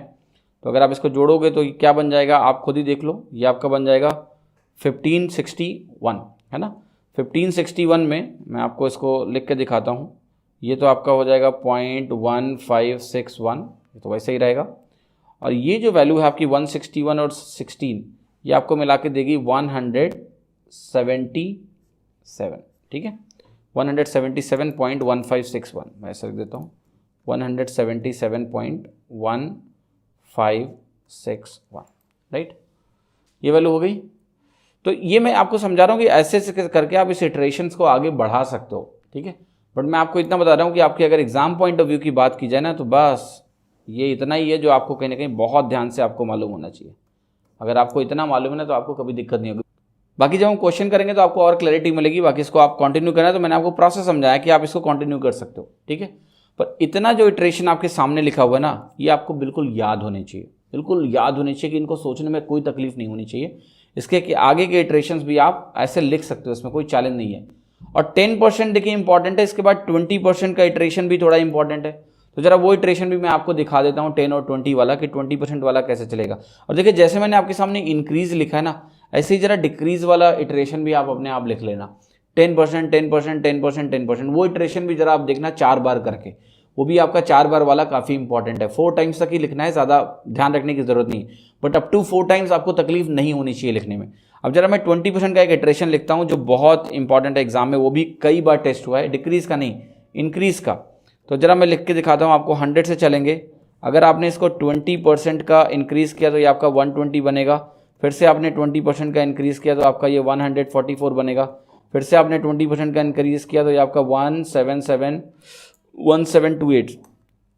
तो अगर आप इसको जोड़ोगे तो क्या बन जाएगा आप खुद ही देख लो, ये आपका बन जाएगा 1561, है ना। 1561 में मैं आपको इसको लिख के दिखाता हूँ, ये तो आपका हो जाएगा 0.1561, तो वैसे ही रहेगा। और ये जो वैल्यू है आपकी 161 और 16 ये आपको मिला के देगी 177। ठीक है, 177.1561 मैं ऐसे लिख देता हूँ 177.1561, राइट, ये वैल्यू हो गई। तो ये मैं आपको समझा रहा हूँ कि ऐसे करके आप इस इटरेशंस को आगे बढ़ा सकते हो। ठीक है, बट मैं आपको इतना बता रहा हूँ कि आपकी अगर एग्जाम पॉइंट ऑफ व्यू की बात की जाए ना तो बस ये इतना ही है जो आपको कहीं ना कहीं बहुत ध्यान से आपको मालूम होना चाहिए। अगर आपको इतना मालूम है ना तो आपको कभी दिक्कत नहीं होगी। बाकी जब हम क्वेश्चन करेंगे तो आपको और क्लैरिटी मिलेगी। बाकी इसको आप कंटिन्यू करना है तो मैंने आपको प्रोसेस समझाया कि आप इसको कंटिन्यू कर सकते हो। ठीक है, पर इतना जो इटरेशन आपके सामने लिखा हुआ है ना ये आपको बिल्कुल याद होने चाहिए, बिल्कुल याद होने चाहिए कि इनको सोचने में कोई तकलीफ नहीं होनी चाहिए। इसके कि आगे के इटरेशंस भी आप ऐसे लिख सकते हो, इसमें कोई चैलेंज नहीं है। और 10% देखिए इंपॉर्टेंट है, इसके बाद 20% का इटरेशन भी थोड़ा इंपॉर्टेंट है। तो जरा वो इटरेशन भी मैं आपको दिखा देता हूँ 10 और 20 वाला कि 20% वाला कैसे चलेगा। और देखिए जैसे मैंने आपके सामने इंक्रीज लिखा है ना ऐसे ही जरा डिक्रीज वाला इटरेशन भी आप अपने आप लिख लेना 10%, 10%, 10%, 10%। वो इटरेशन भी जरा आप देखना 4 बार करके, वो भी आपका 4 बार वाला काफ़ी इंपॉर्टेंट है। 4 टाइम्स तक ही लिखना है, ज़्यादा ध्यान रखने की जरूरत नहीं, बट अप टू 4 टाइम्स आपको तकलीफ नहीं होनी चाहिए लिखने में। अब जरा मैं 20% का एक इटरेशन लिखता हूँ जो बहुत इंपॉर्टेंट है एग्जाम में, वो भी कई बार टेस्ट हुआ है, डिक्रीज का नहीं इंक्रीज का। तो जरा मैं लिख के दिखाता हूँ आपको। 100 से चलेंगे, अगर आपने इसको 20% का इंक्रीज़ किया तो ये आपका 120 बनेगा। फिर से आपने 20% का इंक्रीज़ किया तो आपका ये 144 बनेगा। फिर से आपने 20% का इंक्रीज़ किया तो ये आपका 1728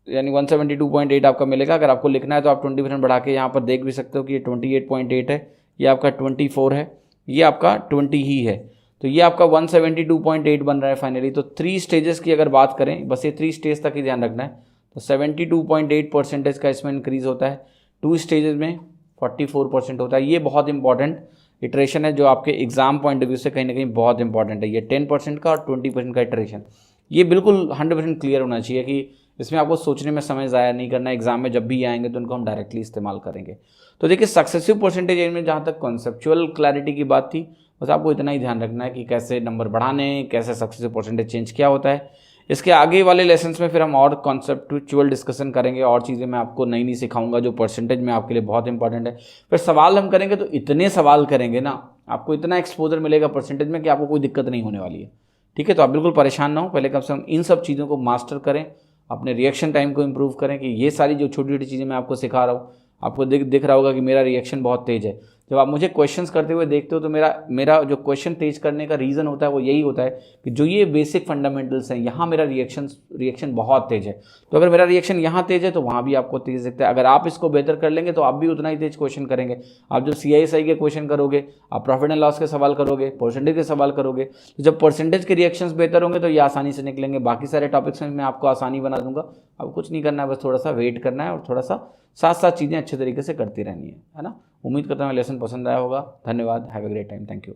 यानी 172.8 आपका मिलेगा। अगर आपको लिखना है तो आप 20% बढ़ा के यहाँ पर देख भी सकते हो कि ये 28.8 है, ये आपका 24 है, ये आपका 20 ही है, तो ये आपका 172.8 बन रहा है फाइनली। तो 3 स्टेजेस की अगर बात करें, बस ये 3 स्टेज तक ही ध्यान रखना है, तो 72.8% का इसमें इंक्रीज़ होता है। 2 स्टेजेस में 44% होता है। ये बहुत इंपॉर्टेंट इटरेशन है जो आपके एग्जाम पॉइंट ऑफ व्यू से कहीं ना कहीं बहुत इंपॉर्टेंट है। ये 10% का और 20% का इटरेशन, ये बिल्कुल 100% क्लियर होना चाहिए कि इसमें आपको सोचने में समय ज़ाया नहीं करना, एग्जाम में जब भी आएंगे तो उनको हम डायरेक्टली इस्तेमाल करेंगे। तो देखिए सक्सेसिव परसेंटेज एरिया में जहाँ तक कॉन्सेप्चुअल क्लैरिटी की बात थी, बस आपको इतना ही ध्यान रखना है कि कैसे नंबर बढ़ाने, कैसे सक्सेसिव परसेंटेज चेंज क्या होता है। इसके आगे वाले लेसन्स में फिर हम और कॉन्सेप्चुअल डिस्कशन करेंगे, और चीज़ें मैं आपको नई नई सिखाऊंगा जो परसेंटेज में आपके लिए बहुत इंपॉर्टेंट है। फिर सवाल हम करेंगे तो इतने सवाल करेंगे ना, आपको इतना एक्सपोजर मिलेगा परसेंटेज में कि आपको कोई दिक्कत नहीं होने वाली है। ठीक है, तो आप बिल्कुल परेशान ना हो, पहले कम से कम इन सब चीज़ों को मास्टर करें, अपने रिएक्शन टाइम को इंप्रूव करें कि ये सारी जो छोटी छोटी चीज़ें मैं आपको सिखा रहा हूँ, आपको दिख रहा होगा कि मेरा रिएक्शन बहुत तेज़ है। जब आप मुझे क्वेश्चंस करते हुए देखते हो तो मेरा जो क्वेश्चन तेज करने का रीज़न होता है वो यही होता है कि जो ये बेसिक फंडामेंटल्स हैं, यहाँ मेरा रिएक्शन बहुत तेज़ है। तो अगर मेरा रिएक्शन यहाँ तेज़ है तो वहाँ भी आपको तेज़ दिखता है। अगर आप इसको बेहतर कर लेंगे तो आप भी उतना ही तेज क्वेश्चन करेंगे। आप जो CISI के क्वेश्चन करोगे, आप प्रॉफिट एंड लॉस के सवाल करोगे, परसेंटेज के सवाल करोगे, तो जब परसेंटेज के रिएक्शंस बेहतर होंगे तो ये आसानी से निकलेंगे। बाकी सारे टॉपिक्स में मैं आपको आसानी बना दूंगा, अब कुछ नहीं करना है, बस थोड़ा सा वेट करना है और थोड़ा सा साथ साथ चीज़ें अच्छे तरीके से करती रहनी है ना। उम्मीद करता हूँ लेसन पसंद आया होगा। धन्यवाद, have a great time, thank you.